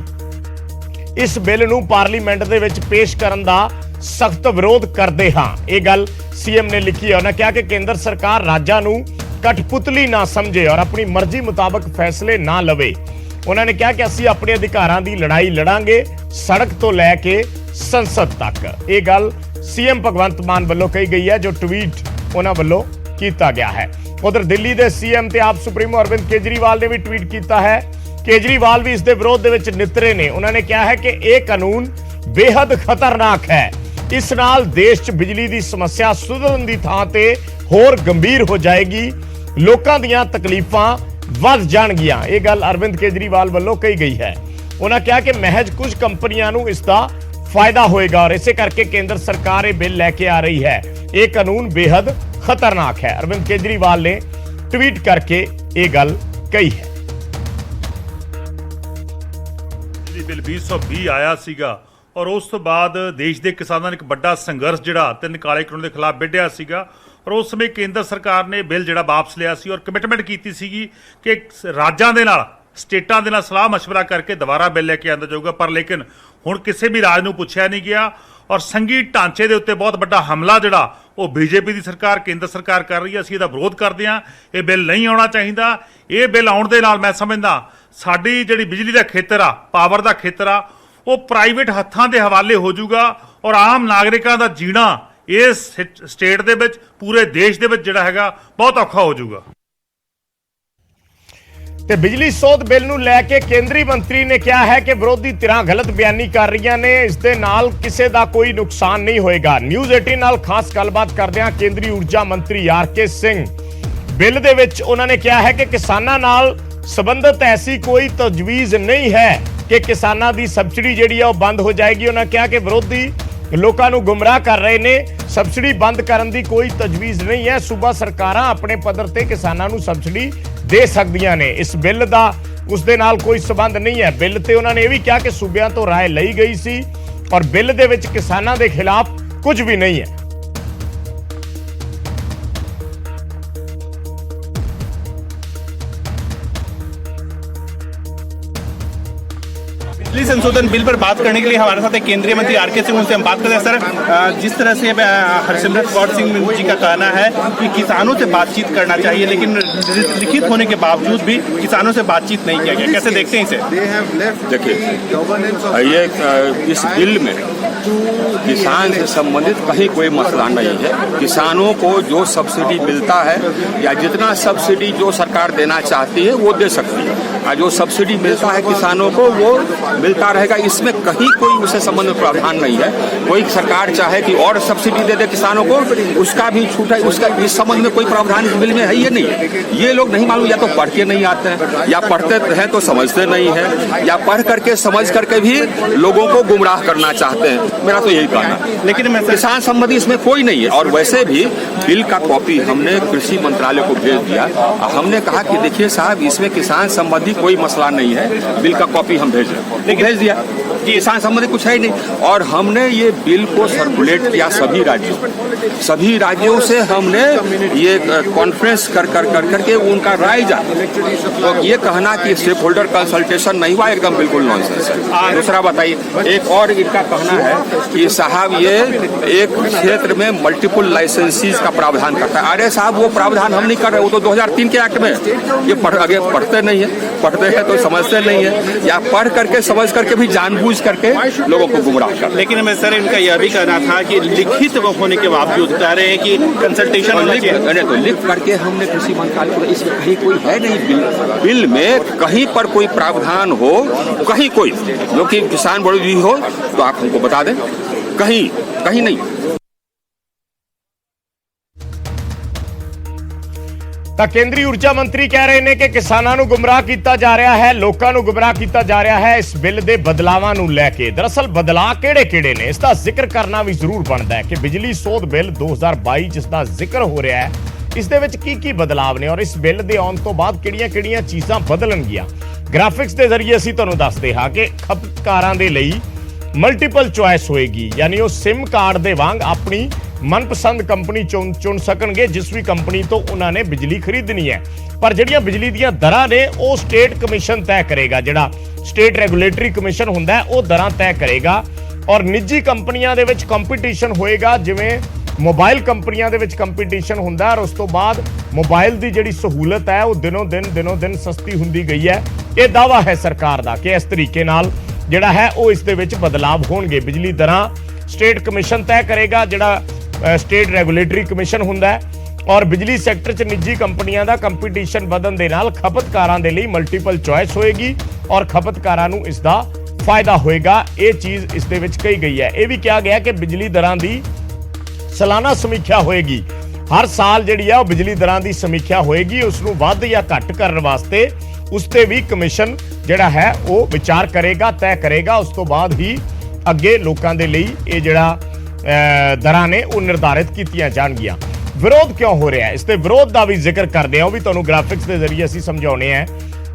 ਇਸ ਬਿੱਲ ਨੂੰ ਪਾਰਲੀਮੈਂਟ ਦੇ ਵਿੱਚ ਪੇਸ਼ ਕਰਨ ਦਾ ਸਖਤ ਵਿਰੋਧ ਕਰਦੇ ਹਾਂ। ਇਹ ਗੱਲ ਸੀਐਮ ਨੇ ਲਿਖੀ ਹੈ। ਉਹਨਾਂ ਕਿਹਾ ਕਿ ਕੇਂਦਰ ਸਰਕਾਰ ਰਾਜਾਂ ਨੂੰ ਕਠਪੁਤਲੀ ਨਾ ਸਮਝੇ ਔਰ ਆਪਣੀ ਮਰਜ਼ੀ ਮੁਤਾਬਕ ਫੈਸਲੇ ਨਾ ਲਵੇ। ਉਹਨਾਂ ਨੇ ਕਿਹਾ ਕਿ ਅਸੀਂ ਆਪਣੇ ਅਧਿਕਾਰਾਂ ਦੀ ਲੜਾਈ ਲੜਾਂਗੇ ਸੜਕ ਤੋਂ ਲੈ ਕੇ ਸੰਸਦ ਤੱਕ। ਇਹ ਗੱਲ ਸੀਐਮ ਭਗਵੰਤ ਮਾਨ ਵੱਲੋਂ ਕਹੀ ਗਈ ਹੈ, ਜੋ ਟਵੀਟ ਉਹਨਾਂ ਵੱਲੋਂ ਕੀਤਾ ਗਿਆ ਹੈ। ਉਧਰ ਦਿੱਲੀ ਦੇ ਸੀਐਮ ਤੇ ਆਪ ਸੁਪਰੀਮੋ ਅਰਵਿੰਦ ਕੇਜਰੀਵਾਲ ਨੇ ਵੀ ਟਵੀਟ ਕੀਤਾ ਹੈ। ਕੇਜਰੀਵਾਲ ਵੀ ਇਸ ਦੇ ਵਿਰੋਧ ਦੇ ਵਿੱਚ ਨਿੱਤਰੇ ਨੇ। ਉਹਨਾਂ ਨੇ ਕਿਹਾ ਹੈ ਕਿ ਇਹ ਕਾਨੂੰਨ ਬੇहद ਖਤਰਨਾਕ ਹੈ। ਇਸ ਨਾਲ ਦੇਸ਼ 'ਚ ਬਿਜਲੀ ਦੀ ਸਮੱਸਿਆ ਸੁਧਰਨ ਦੀ ਥਾਂ ਤੇ ਹੋਰ ਗੰਭੀਰ ਹੋ ਜਾਏਗੀ, ਲੋਕਾਂ ਦੀਆਂ ਤਕਲੀਫਾਂ ਵੱਧ ਜਾਣਗੀਆਂ। ਇਹ ਗੱਲ ਅਰਵਿੰਦ ਕੇਜਰੀਵਾਲ ਵੱਲੋਂ ਕਹੀ ਗਈ ਹੈ। ਉਹਨਾਂ ਕਿਹਾ ਕਿ ਮਹਿਜ ਕੁਝ ਕੰਪਨੀਆਂ ਨੂੰ ਇਸ ਦਾ ਫਾਇਦਾ ਹੋਏਗਾ ਔਰ ਇਸੇ ਕਰਕੇ ਕੇਂਦਰ ਸਰਕਾਰ ਇਹ ਬਿੱਲ ਲੈ ਕੇ ਆ ਰਹੀ ਹੈ। ਇਹ ਕਾਨੂੰਨ ਬੇहद ਖਤਰਨਾਕ ਹੈ। ਅਰਵਿੰਦ ਕੇਜਰੀਵਾਲ ਨੇ ਟਵੀਟ ਕਰਕੇ ਇਹ ਗੱਲ ਕਹੀ ਹੈ। ਬਿੱਲ 2020 ਆਇਆ ਸੀਗਾ ਔਰ ਉਸ ਤੋਂ ਬਾਅਦ ਦੇਸ਼ ਦੇ ਕਿਸਾਨਾਂ ਨੇ ਇੱਕ ਵੱਡਾ ਸੰਘਰਸ਼ ਜਿਹੜਾ 3 ਕਾਲੇ ਕਾਨੂੰਨ ਦੇ ਖਿਲਾਫ ਵਿੱਢਿਆ ਸੀਗਾ ਔਰ ਉਸ ਸਮੇਂ ਕੇਂਦਰ ਸਰਕਾਰ ਨੇ ਬਿੱਲ ਜਿਹੜਾ ਵਾਪਸ ਲਿਆ ਸੀ ਔਰ ਕਮਿਟਮੈਂਟ ਕੀਤੀ ਸੀਗੀ ਕਿ ਰਾਜਾਂ ਦੇ ਨਾਲ, ਸਟੇਟਾਂ ਦੇ ਨਾਲ ਸਲਾਹ ਮਸ਼ਵਰਾ ਕਰਕੇ ਦੁਬਾਰਾ ਬਿੱਲ ਲੈ ਕੇ ਆਂਦਾ ਜਾਊਗਾ। ਪਰ ਲੇਕਿਨ ਹੁਣ ਕਿਸੇ ਵੀ ਰਾਜ ਨੂੰ ਪੁੱਛਿਆ ਨਹੀਂ ਗਿਆ ਔਰ ਸੰਘੀ ਢਾਂਚੇ ਦੇ ਉੱਤੇ ਬਹੁਤ ਵੱਡਾ ਹਮਲਾ ਜਿਹੜਾ ਉਹ ਬੀਜੇਪੀ ਦੀ ਸਰਕਾਰ, ਕੇਂਦਰ ਸਰਕਾਰ ਕਰ ਰਹੀ ਹੈ। ਅਸੀਂ ਇਹਦਾ ਵਿਰੋਧ ਕਰਦੇ ਹਾਂ। ਇਹ ਬਿੱਲ ਨਹੀਂ ਆਉਣਾ ਚਾਹੀਦਾ। ਇਹ ਬਿੱਲ ਆਉਣ ਦੇ ਨਾਲ ਮੈਂ ਸਮਝਦਾ ਸਾਡੀ ਜਿਹੜੀ ਬਿਜਲੀ ਦਾ ਖੇਤਰ ਆ, ਪਾਵਰ ਦਾ ਖੇਤਰ ਆ, ਉਹ ਪ੍ਰਾਈਵੇਟ ਹੱਥਾਂ ਦੇ ਹਵਾਲੇ ਹੋ ਜਾਊਗਾ ਔਰ ਆਮ ਨਾਗਰਿਕਾਂ ਦਾ ਜੀਣਾ ਇਸ ਸਟੇਟ ਦੇ ਵਿੱਚ, ਪੂਰੇ ਦੇਸ਼ ਦੇ ਵਿੱਚ ਜਿਹੜਾ ਹੈਗਾ ਬਹੁਤ ਔਖਾ ਹੋ ਜਾਊਗਾ। ਤੇ ਬਿਜਲੀ ਸੋਧ ਬਿੱਲ ਨੂੰ ਲੈ ਕੇ ਕੇਂਦਰੀ ਮੰਤਰੀ ਨੇ ਕਿਹਾ ਹੈ ਕਿ ਵਿਰੋਧੀ ਧਿਰਾਂ ਗਲਤ ਬਿਆਨੀ ਕਰ ਰਹੀਆਂ ਨੇ, ਇਸ ਦੇ ਨਾਲ ਕਿਸੇ ਦਾ ਕੋਈ ਨੁਕਸਾਨ ਨਹੀਂ ਹੋਏਗਾ। ਨਿਊਜ਼ 18 ਨਾਲ ਖਾਸ ਗੱਲਬਾਤ ਕਰਦਿਆਂ ਕੇਂਦਰੀ ਊਰਜਾ ਮੰਤਰੀ ਆਰ.ਕੇ. ਸਿੰਘ, ਬਿੱਲ ਦੇ ਵਿੱਚ ਉਹਨਾਂ ਨੇ ਕਿਹਾ ਹੈ ਕਿ ਕਿਸਾਨਾਂ ਨਾਲ ਸੰਬੰਧਿਤ ਐਸੀ ਕੋਈ ਤਜਵੀਜ਼ ਨਹੀਂ ਹੈ ਕਿ ਕਿਸਾਨਾਂ ਦੀ ਸਬਸਿਡੀ ਜਿਹੜੀ ਆ ਉਹ ਬੰਦ ਹੋ ਜਾਏਗੀ। ਉਹਨਾਂ ਕਿਹਾ ਕਿ ਵਿਰੋਧੀ ਲੋਕਾਂ ਨੂੰ ਗੁੰਮਰਾਹ ਕਰ ਰਹੇ ਨੇ। ਸਬਸਿਡੀ ਬੰਦ ਕਰਨ ਦੀ ਕੋਈ ਤਜਵੀਜ਼ ਨਹੀਂ ਹੈ। ਸੂਬਾ ਸਰਕਾਰਾਂ ਆਪਣੇ ਪੱਧਰ ਤੇ ਕਿਸਾਨਾਂ ਨੂੰ ਸਬਸਿਡੀ ਦੇ ਸਕਦੀਆਂ ਨੇ। ਇਸ ਬਿੱਲ ਦਾ ਉਸ ਦੇ ਨਾਲ ਕੋਈ ਸਬੰਧ ਨਹੀਂ ਹੈ। ਬਿੱਲ ਤੇ ਉਹਨਾਂ ਨੇ ਇਹ ਵੀ ਕਿਹਾ ਕਿ ਸੂਬਿਆਂ ਤੋਂ ਰਾਏ ਲਈ ਗਈ ਸੀ ਔਰ ਬਿੱਲ ਦੇ ਵਿੱਚ ਕਿਸਾਨਾਂ ਦੇ ਖਿਲਾਫ ਕੁਝ ਵੀ ਨਹੀਂ ਹੈ। बिजली संशोधन बिल पर बात करने के लिए हमारे साथ एक केंद्रीय मंत्री आर.के. सिंह, उनसे हम बात करते हैं। सर, जिस तरह से हरसिमरत कौर सिंह जी का कहना है कि किसानों से बातचीत करना चाहिए, लेकिन लिखित होने के बावजूद भी किसानों से बातचीत नहीं किया गया, कैसे देखते हैं इसे? देखिए, ये इस बिल में किसान से संबंधित कहीं कोई मसला नहीं है। किसानों को जो सब्सिडी मिलता है या जितना सब्सिडी जो सरकार देना चाहती है वो दे सकती है, और जो सब्सिडी मिलता है किसानों को वो मिलता रहेगा। इसमें कहीं कोई उसे संबंध में प्रावधान नहीं है। कोई सरकार चाहे कि और सब्सिडी दे दे किसानों को, उसका भी छूट है, उसका इस संबंध में कोई प्रावधान इस बिल में है ये नहीं है। ये लोग नहीं मालूम, या तो पढ़ के नहीं आते हैं, या पढ़ते हैं तो समझते नहीं है, या पढ़ करके समझ करके भी लोगों को गुमराह करना चाहते हैं। मेरा तो यही कहना है। लेकिन किसान संबंधी इसमें कोई नहीं है। और वैसे भी बिल का कॉपी हमने कृषि मंत्रालय को भेज दिया। हमने कहा कि देखिए साहब, इसमें किसान संबंधी कोई मसला नहीं है, बिल का कॉपी हम भेज दिया कि किसान संबंधी कुछ है ही नहीं। और हमने ये बिल को सर्कुलेट किया सभी राज्यों से हमने ये कॉन्फ्रेंस कर करके उनका राय जाना। तो ये कहना कि स्टेक होल्डर कंसल्टेशन नहीं हुआ, एकदम बिल्कुल नॉनसेंस है। दूसरा बताइए, एक और इनका कहना है कि साहब ये एक क्षेत्र में मल्टीपल लाइसेंसीज का प्रावधान करता है। अरे साहब, वो प्रावधान हम नहीं कर रहे, वो तो 2003 के एक्ट में। ये आगे पढ़ते नहीं है, पढ़ते हैं तो समझते नहीं है, या पढ़ करके समझ करके भी जानबूझ करके लोगों को गुमराह कर। लेकिन मैं सर, इनका यह भी कहना था कि लिखित होने के बावजूद कह रहे हैं कि कंसल्टेशन होना चाहिए। तो लिख करके हमने कृषि मंत्रालय को, इसमें कहीं कोई है नहीं बिल में कहीं पर कोई प्रावधान हो, कहीं कोई जो कि किसान विरोधी हो तो आप हमको बता दें। कहीं नहीं। ਤਾਂ ਕੇਂਦਰੀ ਊਰਜਾ ਮੰਤਰੀ ਕਹਿ ਰਹੇ ਨੇ ਕਿ ਕਿਸਾਨਾਂ ਨੂੰ ਗੁੰਮਰਾਹ ਕੀਤਾ ਜਾ ਰਿਹਾ ਹੈ, ਲੋਕਾਂ ਨੂੰ ਗੁੰਮਰਾਹ ਕੀਤਾ ਜਾ ਰਿਹਾ ਹੈ ਇਸ ਬਿੱਲ ਦੇ ਬਦਲਾਵਾਂ ਨੂੰ ਲੈ ਕੇ। ਦਰਅਸਲ ਬਦਲਾਅ ਕਿਹੜੇ-ਕਿਹੜੇ ਨੇ ਇਸ ਦਾ ਜ਼ਿਕਰ ਕਰਨਾ ਵੀ ਜ਼ਰੂਰ ਬਣਦਾ ਹੈ ਕਿ ਬਿਜਲੀ ਸੋਧ ਬਿੱਲ 2022 ਜਿਸ ਦਾ ਜ਼ਿਕਰ ਹੋ ਰਿਹਾ ਹੈ, ਇਸ ਦੇ ਵਿੱਚ ਕੀ ਬਦਲਾਅ ਨੇ ਔਰ ਇਸ ਬਿੱਲ ਦੇ ਆਉਣ ਤੋਂ ਬਾਅਦ ਕਿਹੜੀਆਂ-ਕਿਹੜੀਆਂ ਚੀਜ਼ਾਂ ਬਦਲਣਗੀਆਂ। ਗ੍ਰਾਫਿਕਸ ਦੇ ਜ਼ਰੀਏ ਅਸੀਂ ਤੁਹਾਨੂੰ ਦੱਸਦੇ ਹਾਂ ਕਿ ਖਪਤਕਾਰਾਂ ਦੇ ਲਈ ਮਲਟੀਪਲ ਚੁਆਇਸ ਹੋਏਗੀ, ਯਾਨੀ ਉਹ ਸਿਮ ਕਾਰਡ ਦੇ ਵਾਂਗ ਆਪਣੀ मनपसंद कंपनी चुन सकणगे जिस भी कंपनी तो उन्होंने बिजली खरीदनी है। पर जिहड़ियां बिजली दीयां दरां ने वो स्टेट कमीशन तय करेगा, जिहड़ा स्टेट रेगुलेटरी कमीशन हुंदा है वो दरां तय करेगा। और निजी कंपनियां दे विच कंपीटीशन होएगा, जिवें मोबाइल कंपनियां दे विच कंपीटीशन हुंदा है। और उस तो बाद मोबाइल दी जिहड़ी सहूलत है वो दिनों दिन सस्ती हुंदी गई है। ये दावा है सरकार दा कि इस तरीके नाल जिहड़ा है वो इस दे विच बदलाव होणगे। बिजली दरां स्टेट कमीशन तय करेगा, जिहड़ा स्टेट रेगुलेटरी कमीशन हुंदा है। और बिजली सैक्टर च निजी कंपनियां दा कंपीटीशन ਵਧਣ ਦੇ ਨਾਲ ਖਪਤਕਾਰਾਂ ਦੇ ਲਈ ਮਲਟੀਪਲ ਚੁਆਇਸ ਹੋਏਗੀ ਔਰ ਖਪਤਕਾਰਾਂ ਨੂੰ ਇਸ ਦਾ ਫਾਇਦਾ ਹੋਏਗਾ। ਇਹ ਚੀਜ਼ ਇਸ ਦੇ ਵਿੱਚ ਕਹੀ ਗਈ ਹੈ। ਇਹ ਵੀ ਕਿਹਾ ਗਿਆ ਕਿ ਬਿਜਲੀ ਦਰਾਂ ਦੀ ਸਾਲਾਨਾ ਸਮੀਖਿਆ ਹੋਏਗੀ। ਹਰ ਸਾਲ ਜਿਹੜੀ ਆ ਉਹ ਬਿਜਲੀ ਦਰਾਂ ਦੀ ਸਮੀਖਿਆ ਹੋਏਗੀ, ਉਸ ਨੂੰ ਵੱਧ ਜਾਂ ਘੱਟ ਕਰਨ ਵਾਸਤੇ ਉਸ ਤੇ ਵੀ ਕਮਿਸ਼ਨ ਜਿਹੜਾ ਹੈ ਉਹ ਵਿਚਾਰ ਕਰੇਗਾ, ਤੈਅ ਕਰੇਗਾ। ਉਸ ਤੋਂ ਬਾਅਦ ਹੀ ਅੱਗੇ ਲੋਕਾਂ ਦੇ ਲਈ ਇਹ ਜਿਹੜਾ दरां ने वो निर्धारित कीतियां जाणगियां। विरोध क्यों हो रहा है, इसके विरोध का भी जिक्र करते हैं, भी तुहानूं ग्राफिक्स के जरिए असीं समझाउणे हैं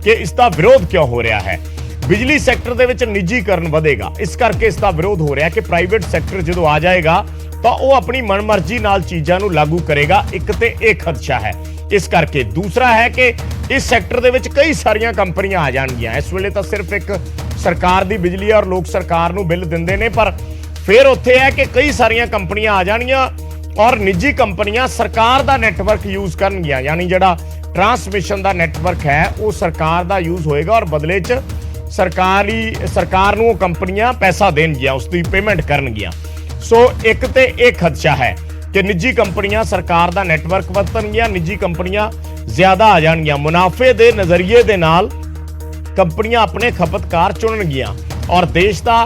कि इसका विरोध क्यों हो रहा है। बिजली सैक्टर दे विच निजीकरण वधेगा, इस करके इसका विरोध हो रहा है कि प्राइवेट सैक्टर जदों आ जाएगा तो वह अपनी मनमर्जी नाल चीज़ां नूं लागू करेगा। एक तो एक खदशा है इस करके। दूसरा है कि इस सैक्टर दे विच कई सारियां कंपनियां आ जाणगियां। इस वेले तो सिर्फ एक सरकार दी बिजली और लोग सरकार नूं बिल दिंदे ने, पर फिर उत्थे है कि कई सारियां कंपनियां आ जाणियां और निजी कंपनियां सरकार दा नेटवर्क यूज करनगियां। यानी जिहड़ा ट्रांसमिशन दा नेटवर्क है वो सरकार दा यूज होएगा और बदले च सरकार नूं कंपनियां पैसा देणगियां, उसकी पेमेंट करनगियां। सो एक ते एक खदशा है कि निजी कंपनियां सरकार दा नेटवर्क वरतणगियां, निजी कंपनियां ज्यादा आ जाणगियां। मुनाफे दे नज़रिए दे नाल कंपनियां अपने खपतकार चुनणगियां और देश दा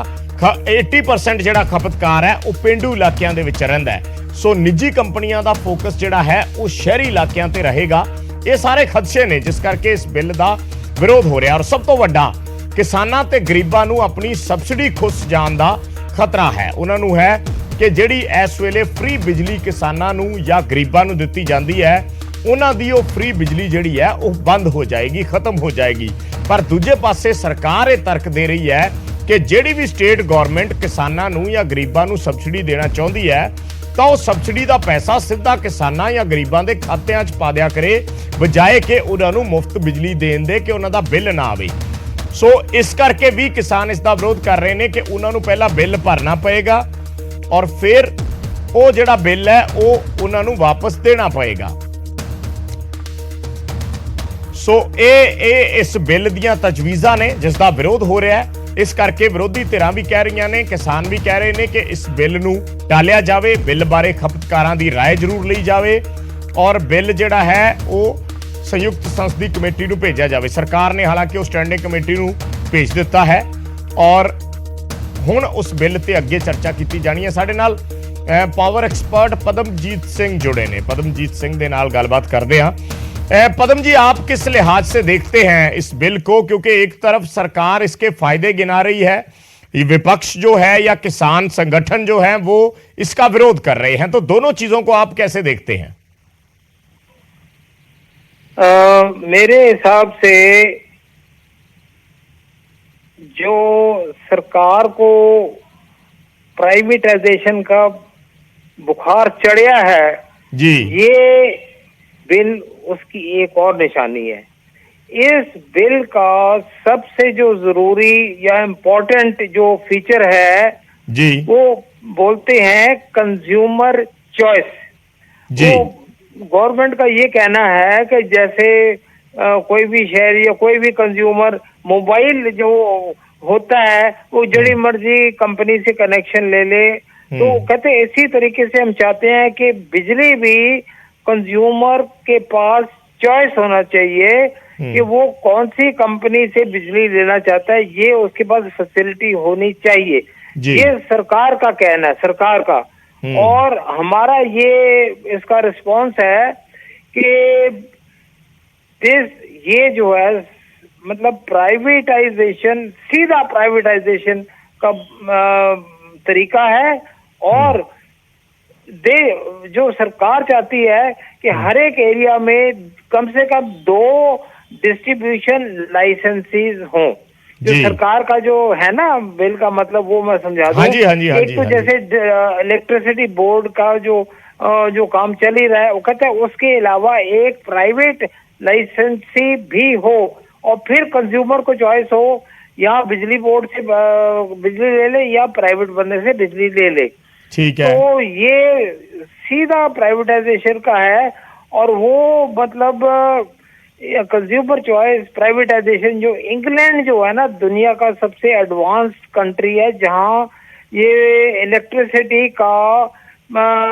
80% ਜਿਹੜਾ ਖਪਤਕਾਰ ਹੈ ਉਹ ਪਿੰਡੂ ਇਲਾਕਿਆਂ ਦੇ ਵਿੱਚ ਰਹਿੰਦਾ ਹੈ। ਸੋ ਨਿੱਜੀ ਕੰਪਨੀਆਂ ਦਾ ਫੋਕਸ ਜਿਹੜਾ ਹੈ ਉਹ ਸ਼ਹਿਰੀ ਇਲਾਕਿਆਂ ਤੇ ਰਹੇਗਾ। ਇਹ ਸਾਰੇ ਖਦਸ਼ੇ ਨੇ ਜਿਸ ਕਰਕੇ ਇਸ ਬਿੱਲ ਦਾ ਵਿਰੋਧ ਹੋ ਰਿਹਾ। ਔਰ ਸਭ ਤੋਂ ਵੱਡਾ, ਕਿਸਾਨਾਂ ਤੇ ਗਰੀਬਾਂ ਨੂੰ ਆਪਣੀ ਸਬਸਿਡੀ ਖੁੱਸ ਜਾਣ ਦਾ ਖਤਰਾ ਹੈ। ਉਹਨਾਂ ਨੂੰ ਹੈ ਕਿ ਜਿਹੜੀ ਇਸ ਵੇਲੇ ਫ੍ਰੀ ਬਿਜਲੀ ਕਿਸਾਨਾਂ ਨੂੰ ਜਾਂ ਗਰੀਬਾਂ ਨੂੰ ਦਿੱਤੀ ਜਾਂਦੀ ਹੈ ਉਹਨਾਂ ਦੀ ਉਹ ਫ੍ਰੀ ਬਿਜਲੀ ਜਿਹੜੀ ਹੈ ਉਹ ਬੰਦ ਹੋ ਜਾਏਗੀ, ਖਤਮ ਹੋ ਜਾਏਗੀ। ਪਰ ਦੂਜੇ ਪਾਸੇ ਸਰਕਾਰ ਇਹ ਤਰਕ ਦੇ ਰਹੀ ਹੈ ਕਿ ਜਿਹੜੀ ਵੀ ਸਟੇਟ ਗਵਰਨਮੈਂਟ ਕਿਸਾਨਾਂ ਨੂੰ ਜਾਂ ਗਰੀਬਾਂ ਨੂੰ ਸਬਸਿਡੀ ਦੇਣਾ ਚਾਹੁੰਦੀ ਹੈ ਤਾਂ ਉਹ ਸਬਸਿਡੀ ਦਾ ਪੈਸਾ ਸਿੱਧਾ ਕਿਸਾਨਾਂ ਜਾਂ ਗਰੀਬਾਂ ਦੇ ਖਾਤਿਆਂ 'ਚ ਪਾ ਦਿਆ ਕਰੇ, ਬਜਾਏ ਕਿ ਉਹਨਾਂ ਨੂੰ ਮੁਫਤ ਬਿਜਲੀ ਦੇਣ ਦੇ ਕਿ ਉਹਨਾਂ ਦਾ ਬਿੱਲ ਨਾ ਆਵੇ। ਸੋ ਇਸ ਕਰਕੇ ਵੀ ਕਿਸਾਨ ਇਸ ਦਾ ਵਿਰੋਧ ਕਰ ਰਹੇ ਨੇ ਕਿ ਉਹਨਾਂ ਨੂੰ ਪਹਿਲਾਂ ਬਿੱਲ ਭਰਨਾ ਪਏਗਾ ਔਰ ਫਿਰ ਉਹ ਜਿਹੜਾ ਬਿੱਲ ਹੈ ਉਹ ਉਹਨਾਂ ਨੂੰ ਵਾਪਸ ਦੇਣਾ ਪਏਗਾ। ਸੋ ਇਹ ਇਸ ਬਿੱਲ ਦੀਆਂ ਤਜਵੀਜ਼ਾਂ ਨੇ ਜਿਸ ਦਾ ਵਿਰੋਧ ਹੋ ਰਿਹਾ ਹੈ। ਇਸ ਕਰਕੇ ਵਿਰੋਧੀ ਧਿਰਾਂ ਵੀ ਕਹਿ ਰਹੀਆਂ ਨੇ, ਕਿਸਾਨ ਵੀ ਕਹਿ ਰਹੇ ਨੇ ਕਿ ਇਸ ਬਿੱਲ ਨੂੰ ਟਾਲਿਆ ਜਾਵੇ, ਬਿੱਲ ਬਾਰੇ ਖਪਤਕਾਰਾਂ ਦੀ ਰਾਏ ਜ਼ਰੂਰ ਲਈ ਜਾਵੇ ਔਰ ਬਿੱਲ ਜਿਹੜਾ ਹੈ ਉਹ ਸੰਯੁਕਤ ਸੰਸਦੀ ਕਮੇਟੀ ਨੂੰ ਭੇਜਿਆ ਜਾਵੇ। ਸਰਕਾਰ ਨੇ ਹਾਲਾਂਕਿ ਉਹ ਸਟੈਂਡਿੰਗ ਕਮੇਟੀ ਨੂੰ ਭੇਜ ਦਿੱਤਾ ਹੈ ਔਰ ਹੁਣ ਉਸ ਬਿੱਲ ਤੇ ਅੱਗੇ ਚਰਚਾ ਕੀਤੀ ਜਾਣੀ ਹੈ। ਸਾਡੇ ਨਾਲ ਪਾਵਰ ਐਕਸपर्ट पदमजीत सिंह जुड़े ने। पदमजीत सिंह ਦੇ ਨਾਲ ਗੱਲਬਾਤ ਕਰਦੇ ਹਾਂ। पदम जी, आप किस लिहाज से देखते हैं इस बिल को, क्योंकि एक तरफ सरकार इसके फायदे गिना रही है, विपक्ष जो है या किसान संगठन जो है वो इसका विरोध कर रहे हैं, तो दोनों चीजों को आप कैसे देखते हैं? मेरे हिसाब से जो सरकार को प्राइवेटाइजेशन का बुखार चढ़िया है जी, ये बिल उसकी एक और निशानी है। इस बिल का सबसे जो जरूरी या इम्पोर्टेंट जो फीचर है जी, वो बोलते हैं कंज्यूमर चॉइस। जी, गवर्नमेंट का ये कहना है कि जैसे कोई भी शहर या कोई भी कंज्यूमर मोबाइल जो होता है वो जड़ी मर्जी कंपनी से कनेक्शन ले ले, तो कहते हैं इसी तरीके से हम चाहते हैं कि बिजली भी कंज्यूमर के पास चॉइस होना चाहिए कि वो कौन सी कंपनी से बिजली लेना चाहता है, ये उसके पास फैसिलिटी होनी चाहिए। ये सरकार का कहना है, सरकार का। और हमारा ये इसका रिस्पांस है कि ये जो है मतलब प्राइवेटाइजेशन, सीधा प्राइवेटाइजेशन का तरीका है और जो सरकार चाहती है कि हर एक एरिया में कम से कम 2 डिस्ट्रीब्यूशन लाइसेंसेस हों। जो सरकार का जो है ना बिल का मतलब वो मैं समझा दूं। एक तो जैसे इलेक्ट्रिसिटी बोर्ड का जो काम चल ही रहा है, वो कहते हैं उसके अलावा एक प्राइवेट लाइसेंसी भी हो और फिर कंज्यूमर को चॉइस हो, या बिजली बोर्ड से बिजली ले ले या प्राइवेट बंदे से बिजली ले ले। ठीक है। तो ये सीधा प्राइवेटाइजेशन का है और वो मतलब कंज्यूमर चॉइस प्राइवेटाइजेशन जो इंग्लैंड जो है ना दुनिया का सबसे एडवांस्ड कंट्री है जहां ये इलेक्ट्रिसिटी का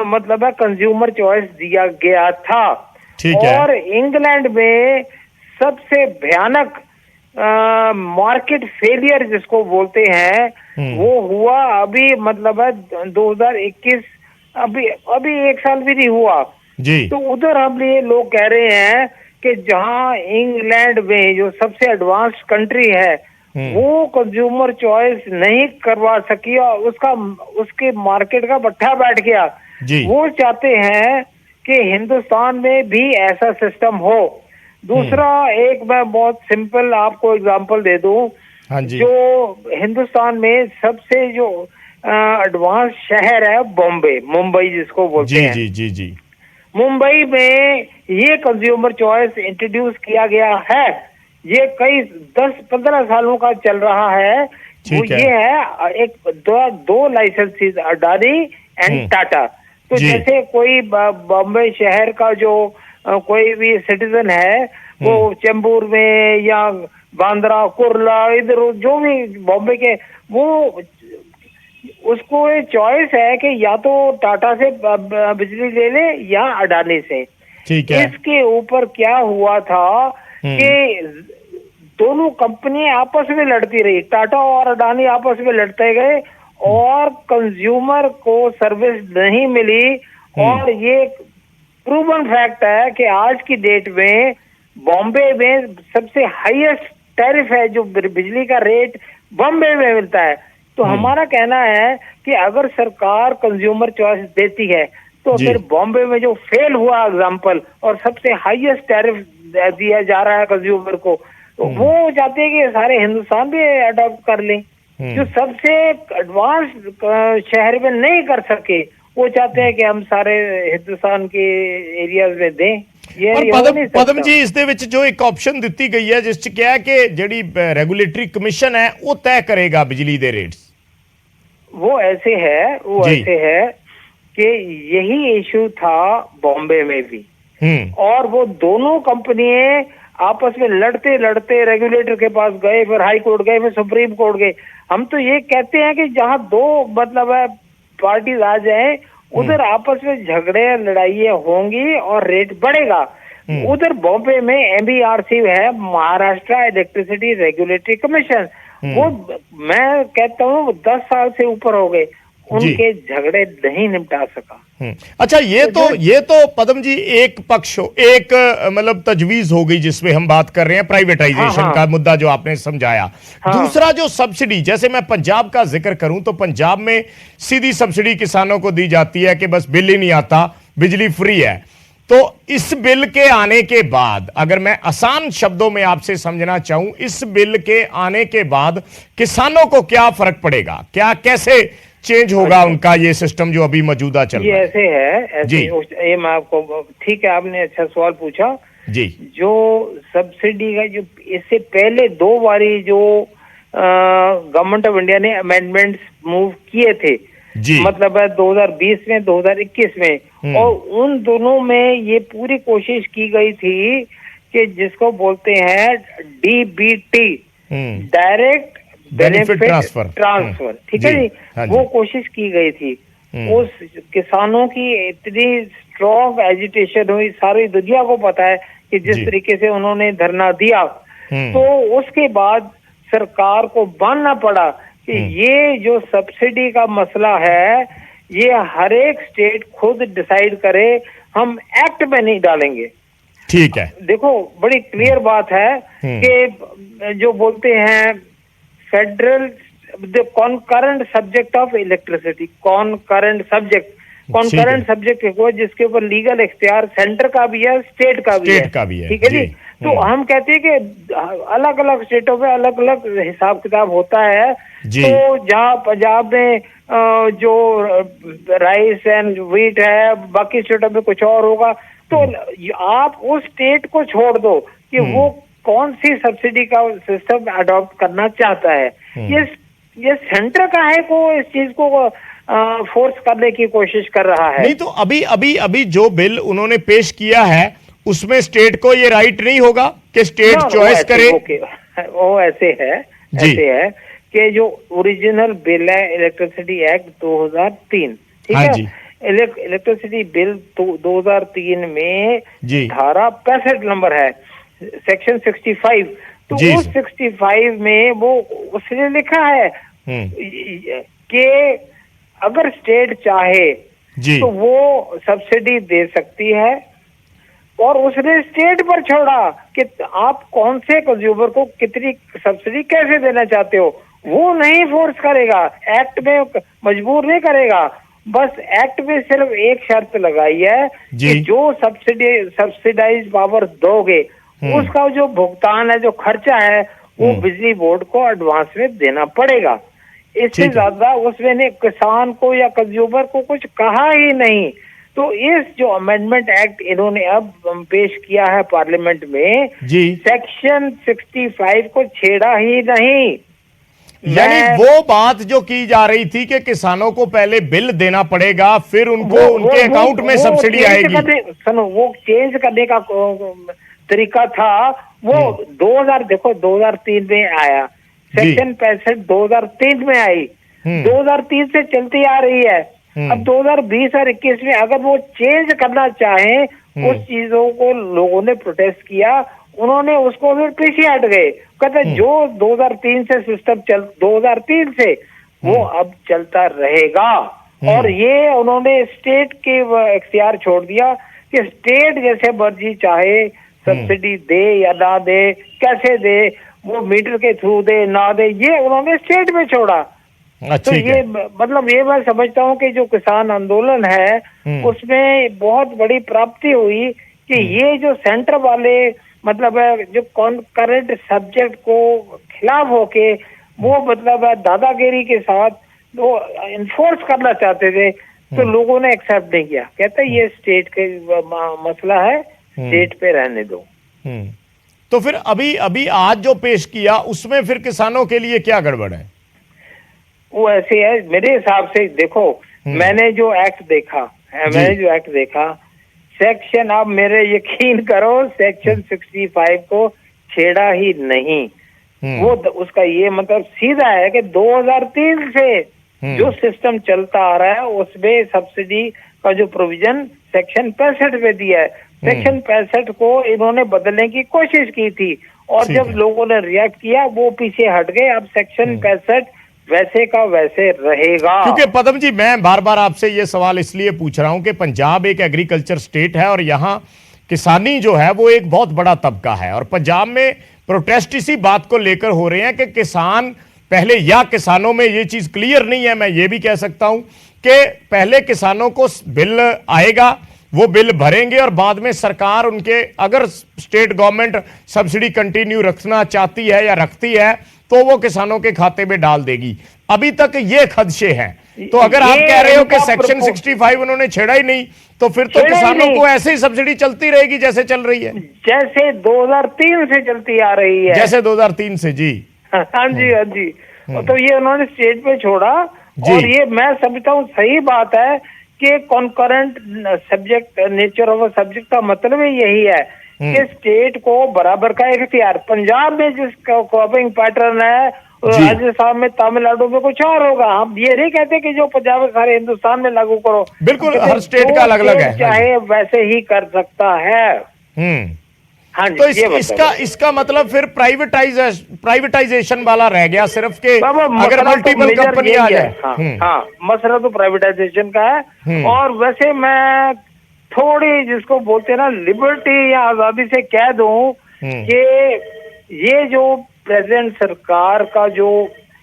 मतलब है कंज्यूमर चॉइस दिया गया था। और इंग्लैंड में सबसे भयानक मार्केट फेलियर जिसको बोलते हैं वो हुआ अभी मतलब है 2021, अभी 1 साल भी नहीं हुआ जी। तो उधर हम ये लोग कह रहे हैं कि जहां इंग्लैंड में जो सबसे एडवांस्ड कंट्री है वो कंज्यूमर चॉइस नहीं करवा सकी और उसके मार्केट का बट्ठा बैठ गया जी। वो चाहते हैं कि हिंदुस्तान में भी ऐसा सिस्टम हो। दूसरा एक मैं बहुत सिंपल आपको एग्जांपल दे दूं। हाँ जी। जो हिंदुस्तान में सबसे जो एडवांस शहर है बॉम्बे, मुंबई जिसको बोलते हैं। जी जी जी। मुंबई में ये कंज्यूमर चॉइस इंट्रोड्यूस किया गया है, ये कई 10-15 सालों का चल रहा है। वो ये है एक 2 लाइसेंसेस अडानी एंड टाटा। तो जैसे कोई बॉम्बे शहर का जो कोई भी सिटीजन है वो चेंबूर में या बांद्रा, कुर्ला, इधर जो भी बॉम्बे के, वो उसको चॉइस है कि या तो टाटा से बिजली ले ले या अडानी से। ठीक है। इसके ऊपर क्या हुआ था कि दोनों कंपनी आपस में लड़ती रही, टाटा और अडानी आपस में लड़ते गए और कंज्यूमर को सर्विस नहीं मिली। और ये प्रूवन फैक्ट है कि आज की डेट में बॉम्बे में सबसे हाईएस्ट टैरिफ है जो बिजली का रेट बॉम्बे में मिलता है। तो हमारा कहना है कि अगर सरकार कंज्यूमर चॉइस देती है तो जी। फिर बॉम्बे में जो फेल हुआ एग्जाम्पल और सबसे हाईएस्ट टैरिफ दिया जा रहा है कंज्यूमर को, तो वो चाहते हैं कि सारे हिंदुस्तान भी अडॉप्ट कर लें। जो सबसे एडवांस शहर में नहीं कर सके वो चाहते हैं कि हम सारे हिंदुस्तान के एरियाज में दें। ये ਪਰ हो ਪਦਮ नहीं सकता। ਪਦਮ ਜੀ ਇਸ ਦੇ ਵਿੱਚ ਜੋ ਇੱਕ ਆਪਸ਼ਨ ਦਿੱਤੀ ਗਈ ਹੈ ਜਿਸ ਚ ਕਿਹਾ ਕਿ ਜਿਹੜੀ ਰੈਗੂਲੇਟਰੀ ਕਮਿਸ਼ਨ ਹੈ ਉਹ ਤੈਅ ਕਰੇਗਾ ਬਿਜਲੀ ਦੇ ਰੇਟਸ। वो ऐसे है कि यही इशू था बॉम्बे में भी, और वो दोनों कंपनियां आपस में लड़ते लड़ते रेगुलेटर के पास गए, फिर हाई कोर्ट गए, फिर सुप्रीम कोर्ट गए। हम तो ये कहते हैं कि जहां दो मतलब है पार्टीज आ जाए उधर आपस में झगड़े लड़ाइयाँ होंगी और रेट बढ़ेगा। उधर बॉम्बे में MBRC है, महाराष्ट्र इलेक्ट्रिसिटी रेगुलेटरी कमीशन, वो मैं कहता हूँ 10 साल से ऊपर हो गए, उनके झगड़े नहीं निपटा सका। अच्छा, ये तो पदम जी एक पक्ष एक मतलब तजवीज हो गई जिसमें हम बात कर रहे हैं प्राइवेटाइजेशन का मुद्दा जो आपने समझाया। दूसरा जो सब्सिडी, जैसे मैं पंजाब का जिक्र करूं तो पंजाब में सीधी सब्सिडी किसानों को दी जाती है कि बस बिल ही नहीं आता, बिजली फ्री है। तो इस बिल के आने के बाद, अगर मैं आसान शब्दों में आपसे समझना चाहूं, इस बिल के आने के बाद किसानों को क्या फर्क पड़ेगा, क्या कैसे चेंज होगा उनका ये सिस्टम जो अभी मौजूदा चल ये रहा है? ऐसे है, जी। ये मैं आपको, ठीक है, आपने अच्छा सवाल पूछा जी। जो सब्सिडी का जो इससे पहले 2 बारी जो गवर्नमेंट ऑफ इंडिया ने अमेंडमेंट्स मूव किए थे जी। मतलब है 2020 में 2021 में, और उन दोनों में ये पूरी कोशिश की गई थी कि जिसको बोलते हैं DBT, डायरेक्ट बेनिफिट ट्रांसफर, ठीक है जी, हाँ जी। वो कोशिश की गई थी। उस किसानों की इतनी स्ट्रॉन्ग एजिटेशन हुई, सारी दुनिया को पता है कि जिस जी। तरीके से उन्होंने धरना दिया, तो उसके बाद सरकार को मानना पड़ा कि ये जो सब्सिडी का मसला है ये हर एक स्टेट खुद डिसाइड करे, हम एक्ट में नहीं डालेंगे। ठीक है। देखो बड़ी क्लियर बात है कि जो बोलते हैं federal the concurrent subject of electricity, concurrent subject हुआ जिसके ऊपर लीगल इख्तियार सेंटर का भी है, स्टेट का भी है, ठीक है जी। तो हम कहते हैं कि अलग अलग स्टेटों में अलग अलग हिसाब किताब होता है। तो जहाँ पंजाब में जो राइस एंड व्हीट है, बाकी स्टेटों में कुछ और होगा, तो आप उस स्टेट को छोड़ दो कि वो कौन सी सब्सिडी का सिस्टम अडॉप्ट करना चाहता है। ये सेंटर का है को इस चीज को फोर्स करने की कोशिश कर रहा है। नहीं तो अभी जो बिल उन्होंने पेश किया है उसमें स्टेट को ये राइट नहीं होगा कि स्टेट चॉइस करे? वो ऐसे है कि जो ओरिजिनल बिल है इलेक्ट्रिसिटी एक्ट 2003, ठीक है जी। इलेक्ट्रिसिटी बिल 2003 में धारा 65 नंबर है, सेक्शन 65, तो उस 65 में वो उसने लिखा है कि अगर स्टेट चाहे तो वो सब्सिडी दे सकती है, और उसने स्टेट पर छोड़ा कि आप कौन से कंज्यूमर को कितनी सब्सिडी कैसे देना चाहते हो, वो नहीं फोर्स करेगा, एक्ट में मजबूर नहीं करेगा। बस एक्ट में सिर्फ एक शर्त लगाई है कि जो सब्सिडाइज पावर दोगे उसका जो भुगतान है, जो खर्चा है, वो बिजली बोर्ड को एडवांस में देना पड़ेगा। इससे ज्यादा उसमें ने किसान को या कंज्यूमर को कुछ कहा ही नहीं। तो इस जो अमेंडमेंट एक्ट इन्होंने अब पेश किया है पार्लियामेंट में, सेक्शन 65 को छेड़ा ही नहीं। यानी वो बात जो की जा रही थी कि किसानों को पहले बिल देना पड़ेगा, फिर उनको उनके अकाउंट में सब्सिडी आएगी। सुनो, वो चेंज करने का तरीका था वो 2003 में आया, सेक्शन 65 2003 में आई, 2003 से चलती आ रही है। अब 2020 और 21 में अगर वो चेंज करना चाहें, उस चीजों को लोगों ने प्रोटेस्ट किया, उन्होंने उसको फिर पीछे हट गए, कहते जो 2003 से सिस्टम 2003 से वो अब चलता रहेगा। और ये उन्होंने स्टेट के इख्तियार छोड़ दिया कि स्टेट जैसे मर्जी चाहे सब्सिडी दे या ना दे, कैसे दे, वो मीटर के थ्रू दे ना दे, ये उन्होंने स्टेट में छोड़ा। तो ठीक ये है। मतलब ये मैं समझता हूँ कि जो किसान आंदोलन है उसमें बहुत बड़ी प्राप्ति हुई कि ये जो सेंटर वाले मतलब जो करंट सब्जेक्ट को खिलाफ होके वो मतलब दादागिरी के साथ वो इन्फोर्स करना चाहते थे, तो लोगों ने एक्सेप्ट नहीं किया। कहते ये स्टेट के मसला है, स्टेट पे रहने दो। तो फिर अभी अभी आज जो पेश किया उसमें फिर किसानों के लिए क्या गड़बड़ है? वो ऐसे है मेरे हिसाब से। देखो मैंने जो एक्ट देखा सेक्शन, आप मेरे यकीन करो, सेक्शन 65 को छेड़ा ही नहीं। वो उसका ये मतलब सीधा है कि 2003 से जो सिस्टम चलता आ रहा है उसमें सब्सिडी का जो प्रोविजन सेक्शन 65 में दिया है, सेक्शन 65 को इन्होंने बदलने की कोशिश की थी और जब लोगों ने रिएक्ट किया वो पीछे हट गए। अब सेक्शन 65 वैसे का वैसे रहेगा। क्योंकि पदम जी मैं बार बार आपसे ये सवाल इसलिए पूछ रहा हूं कि पंजाब एक एग्रीकल्चर स्टेट है और यहां किसानी जो है वो एक बहुत बड़ा तबका है और पंजाब में प्रोटेस्ट इसी बात को लेकर हो रहे हैं कि किसान पहले, या किसानों में ये चीज क्लियर नहीं है, मैं ये भी कह सकता हूं कि पहले किसानों को बिल आएगा, वो बिल भरेंगे और बाद में सरकार उनके, अगर स्टेट गवर्नमेंट सब्सिडी कंटिन्यू रखना चाहती है या रखती है तो वो किसानों के खाते में डाल देगी। अभी तक ये खदशे हैं। तो अगर आप कह रहे हो कि सेक्शन 65 उन्होंने छेड़ा ही नहीं तो फिर तो किसानों को ऐसे ही सब्सिडी चलती रहेगी जैसे चल रही है, जैसे 2003 से चलती आ रही है। जैसे 2003 से। जी हाँ जी। तो ये उन्होंने स्टेट पे छोड़ा और ये मैं समझता हूँ सही बात है कि concurrent subject, nature of subject का मतलब ही यही है कि स्टेट को बराबर का इख्तियार। पंजाब में जिस क्रॉपिंग पैटर्न है, राजस्थान में, तमिलनाडु में कुछ और होगा। हम ये नहीं कहते कि जो पंजाब में सारे हिंदुस्तान में लागू करो, बिल्कुल हर स्टेट का अलग अलग है, चाहे वैसे ही कर सकता है। हाँ तो इसका मतलब फिर प्राइवेटाइजेशन वाला रह गया सिर्फ के अगर मल्टीपल कंपनी आ जाए। हाँ, मसला तो प्राइवेटाइजेशन का है। और वैसे मैं थोड़ी जिसको बोलते हैं ना लिबर्टी या आजादी से कह दूं कि ये जो प्रेजेंट सरकार का जो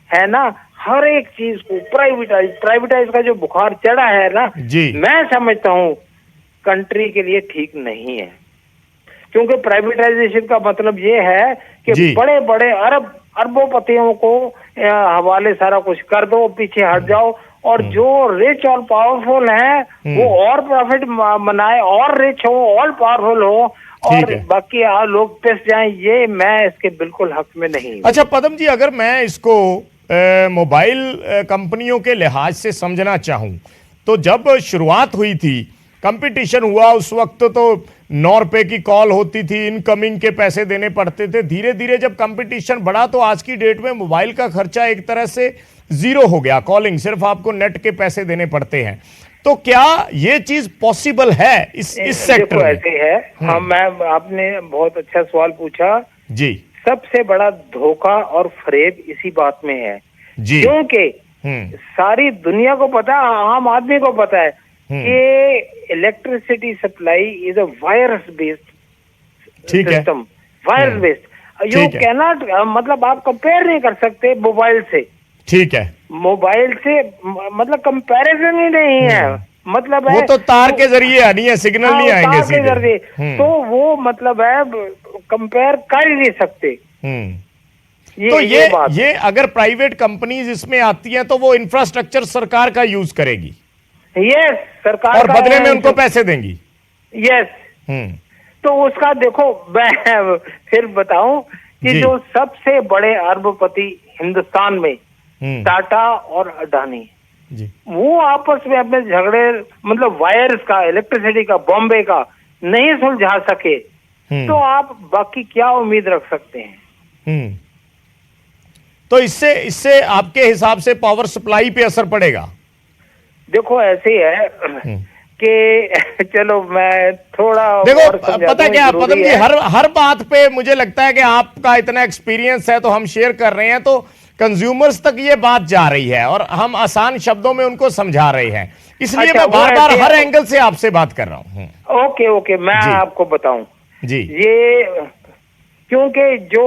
है ना, हर एक चीज को प्राइवेटाइज का जो बुखार चढ़ा है ना, मैं समझता हूँ कंट्री के लिए ठीक नहीं है। क्योंकि प्राइवेटाइजेशन का मतलब ये है कि बड़े बड़े अरबोपतियों को हवाले सारा कुछ कर दो, पीछे हट जाओ और जो रिच और पावरफुल हैं वो और प्रॉफिट मनाए और रिच हो और पावरफुल हो और बाकी लोग पिस जाएं। ये मैं इसके बिल्कुल हक में नहीं। अच्छा पदम जी, अगर मैं इसको मोबाइल कंपनियों के लिहाज से समझना चाहूं तो जब शुरुआत हुई थी, कंपटीशन हुआ, उस वक्त तो 9 रुपए की कॉल होती थी, इनकमिंग के पैसे देने पड़ते थे। धीरे धीरे जब कंपटीशन बढ़ा तो आज की डेट में मोबाइल का खर्चा एक तरह से जीरो हो गया, कॉलिंग सिर्फ आपको नेट के पैसे देने पड़ते हैं। तो क्या ये चीज पॉसिबल है इस सेक्टर में? ऐसे है। हाँ, मैं आपने बहुत अच्छा सवाल पूछा जी। सबसे बड़ा धोखा और फरेब इसी बात में है जी, क्योंकि सारी दुनिया को पता है, आम आदमी को पता है कि electricity supply is a virus based system. Virus based you cannot, मतलब आप कंपेयर नहीं कर सकते मोबाइल से। ठीक है, मोबाइल से मतलब कंपैरिजन ही नहीं है। मतलब वो तो तार के जरिए आनी है, सिग्नल नहीं आएंगे तार के जरिए, तो वो मतलब है कंपेयर कर ही नहीं सकते। तो ये अगर प्राइवेट कंपनीज इसमें आती हैं तो वो इंफ्रास्ट्रक्चर सरकार का यूज करेगी। यस, सरकार और बदले में उनको पैसे देंगी। यस। तो उसका देखो मैं फिर बताऊं कि जो सबसे बड़े अरबपति हिंदुस्तान में टाटा और अडानी जी, वो आपस में अपने झगड़े मतलब वायर्स का, इलेक्ट्रिसिटी का, बॉम्बे का नहीं सुलझा सके तो आप बाकी क्या उम्मीद रख सकते हैं? तो इससे आपके हिसाब से पावर सप्लाई पे असर पड़ेगा? देखो ऐसे है कि चलो मैं थोड़ा देखो पता क्या पदम जी, हर बात पे मुझे लगता है कि आपका इतना एक्सपीरियंस है तो हम शेयर कर रहे हैं तो कंज्यूमर्स तक ये बात जा रही है और हम आसान शब्दों में उनको समझा रहे हैं, इसलिए मैं बार बार हर एंगल से आपसे बात कर रहा हूँ। ओके, मैं आपको बताऊं जी, ये क्योंकि जो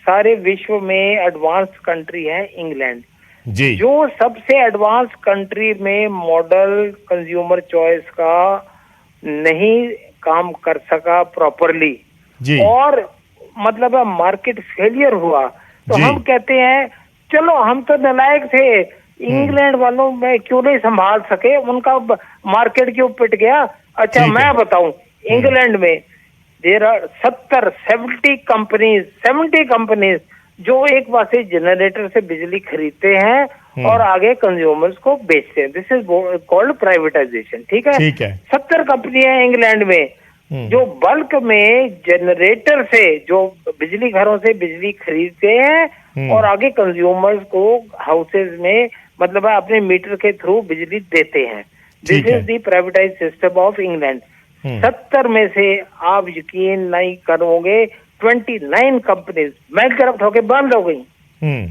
सारे विश्व में एडवांस कंट्री है इंग्लैंड, जी जो सबसे एडवांस कंट्री में मॉडल कंज्यूमर चॉइस का नहीं काम कर सका प्रॉपरली, जी और मतलब मार्केट फेलियर हुआ, तो जी। हम कहते हैं चलो हम तो नालायक थे, इंग्लैंड वालों में क्यों नहीं संभाल सके, उनका मार्केट क्यों पिट गया। अच्छा ठीक है। मैं बताऊं, इंग्लैंड में देर आर 70 कंपनीज जो एक बार से जनरेटर से बिजली खरीदते हैं और आगे कंज्यूमर्स को बेचते हैं। दिस इज कॉल्ड प्राइवेटाइजेशन, ठीक है। ठीक है। 70 कंपनियां हैं इंग्लैंड में जो बल्क में जनरेटर से, जो बिजली घरों से बिजली खरीदते हैं और आगे कंज्यूमर्स को हाउसेज में मतलब अपने मीटर के थ्रू बिजली देते हैं। दिस ठीक है। Is the privatise system of England. 70 में से आप यकीन नहीं करोगे 29 कंपनीज बैंकरप्ट होके बंद हो गई,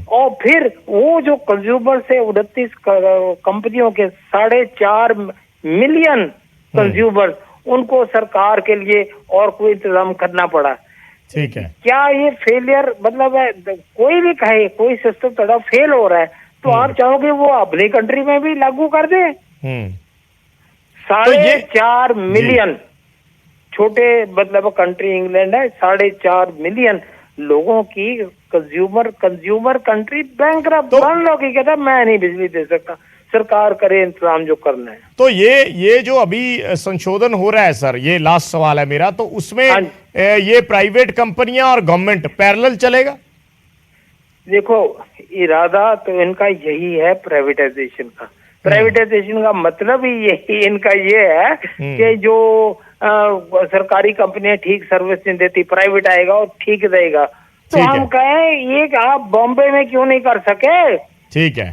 और फिर वो जो कंज्यूमर से 29 कंपनियों के 4.5 मिलियन कंज्यूमर, उनको सरकार के लिए और कोई इंतजाम करना पड़ा। ठीक है। क्या ये फेलियर मतलब है, कोई भी कहे कोई सिस्टम थोड़ा फेल हो रहा है तो आप चाहोगे वो अपनी कंट्री में भी लागू कर दे। 4.5 मिलियन छोटे मतलब कंट्री इंग्लैंड है, 4.5 मिलियन लोगों की कंज्यूमर कंट्री बैंकरप्ट बंद हो गई, कहता मैं नहीं बिजली दे सकता, सरकार करे इंतजाम जो करना है। तो ये जो अभी संशोधन हो रहा है सर, ये लास्ट सवाल है मेरा, तो उसमें ये प्राइवेट कंपनियां और गवर्नमेंट पैरेलल चलेगा? देखो इरादा तो इनका यही है प्राइवेटाइजेशन का। प्राइवेटाइजेशन का मतलब ही यही इनका ये है कि जो सरकारी कंपनियां ठीक सर्विस नहीं देती, प्राइवेट आएगा और ठीक देगा। तो हम कहें ये आप बॉम्बे में क्यों नहीं कर सके? ठीक है।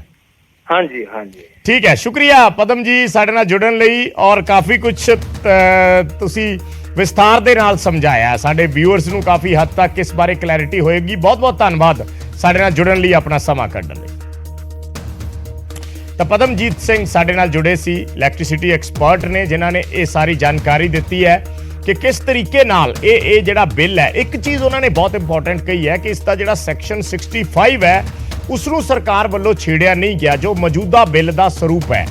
हाँ जी, हाँ जी, ठीक है। शुक्रिया पदम जी ਸਾਡੇ ਨਾਲ ਜੁੜਨ ਲਈ, ਔਰ ਕਾਫੀ ਕੁਝ ਤੁਸੀਂ ਵਿਸਥਾਰ ਦੇ ਨਾਲ ਸਮਝਾਇਆ ਸਾਡੇ ਵਿਊਅਰਸ ਨੂੰ, ਕਾਫੀ ਹੱਦ ਤੱਕ ਇਸ ਬਾਰੇ ਕਲੈਰਿਟੀ ਹੋਏਗੀ। ਬਹੁਤ ਬਹੁਤ ਧੰਨਵਾਦ ਸਾਡੇ ਨਾਲ ਜੁੜਨ ਲਈ, ਆਪਣਾ ਸਮਾਂ ਕੱਢਣ ਲਈ। ਤਾਂ ਪਦਮਜੀਤ ਸਿੰਘ ਸਾਡੇ ਨਾਲ ਜੁੜੇ ਸੀ, ਇਲੈਕਟ੍ਰਿਸਿਟੀ ਐਕਸਪਰਟ ਨੇ, ਜਿਨ੍ਹਾਂ ਨੇ ਇਹ ਸਾਰੀ ਜਾਣਕਾਰੀ ਦਿੱਤੀ ਹੈ ਕਿ ਕਿਸ ਤਰੀਕੇ ਨਾਲ ਇਹ ਜਿਹੜਾ ਬਿੱਲ ਹੈ, ਇੱਕ ਚੀਜ਼ ਉਹਨਾਂ ਨੇ ਬਹੁਤ ਇੰਪੋਰਟੈਂਟ ਕਹੀ ਹੈ ਕਿ ਇਸ ਦਾ ਜਿਹੜਾ ਸੈਕਸ਼ਨ 65 ਹੈ ਉਸ ਨੂੰ ਸਰਕਾਰ ਵੱਲੋਂ ਛੇੜਿਆ ਨਹੀਂ ਗਿਆ, ਜੋ ਮੌਜੂਦਾ ਬਿੱਲ ਦਾ ਸਰੂਪ ਹੈ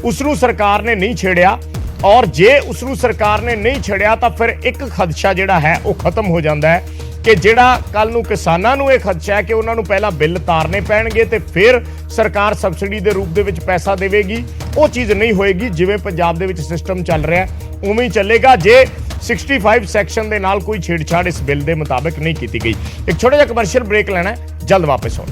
ਉਸ ਨੂੰ ਸਰਕਾਰ ਨੇ ਨਹੀਂ ਛੇੜਿਆ, ਔਰ ਜੇ ਉਸ ਨੂੰ ਸਰਕਾਰ ਨੇ ਨਹੀਂ ਛੇੜਿਆ ਤਾਂ ਫਿਰ ਇੱਕ ਖਦਸ਼ਾ ਜਿਹੜਾ ਹੈ ਉਹ ਖਤਮ ਹੋ ਜਾਂਦਾ ਹੈ ਕਿ ਜਿਹੜਾ ਕੱਲ ਨੂੰ ਕਿਸਾਨਾਂ ਨੂੰ ਇਹ ਖਦਸ਼ਾ ਹੈ ਕਿ ਉਹਨਾਂ ਨੂੰ ਪਹਿਲਾਂ ਬਿੱਲ ਤਾਰਨੇ ਪੈਣਗੇ ਤੇ ਫਿਰ ਸਰਕਾਰ ਸਬਸਿਡੀ ਦੇ ਰੂਪ ਦੇ ਵਿੱਚ ਪੈਸਾ ਦੇਵੇਗੀ, ਉਹ ਚੀਜ਼ ਨਹੀਂ ਹੋਏਗੀ। ਜਿਵੇਂ ਪੰਜਾਬ ਦੇ ਵਿੱਚ ਸਿਸਟਮ ਚੱਲ ਰਿਹਾ ਉਵੇਂ ਹੀ ਚੱਲੇਗਾ ਜੇ 65 ਸੈਕਸ਼ਨ ਦੇ ਨਾਲ ਕੋਈ ਛੇੜਛਾੜ ਇਸ ਬਿੱਲ ਦੇ ਮੁਤਾਬਕ ਨਹੀਂ ਕੀਤੀ ਗਈ। ਇੱਕ ਛੋਟਾ ਜਿਹਾ ਕਮਰਸ਼ੀਅਲ ਬ੍ਰੇਕ ਲੈਣਾ ਹੈ, ਜਲਦ ਵਾਪਸ ਆਉਣਾ।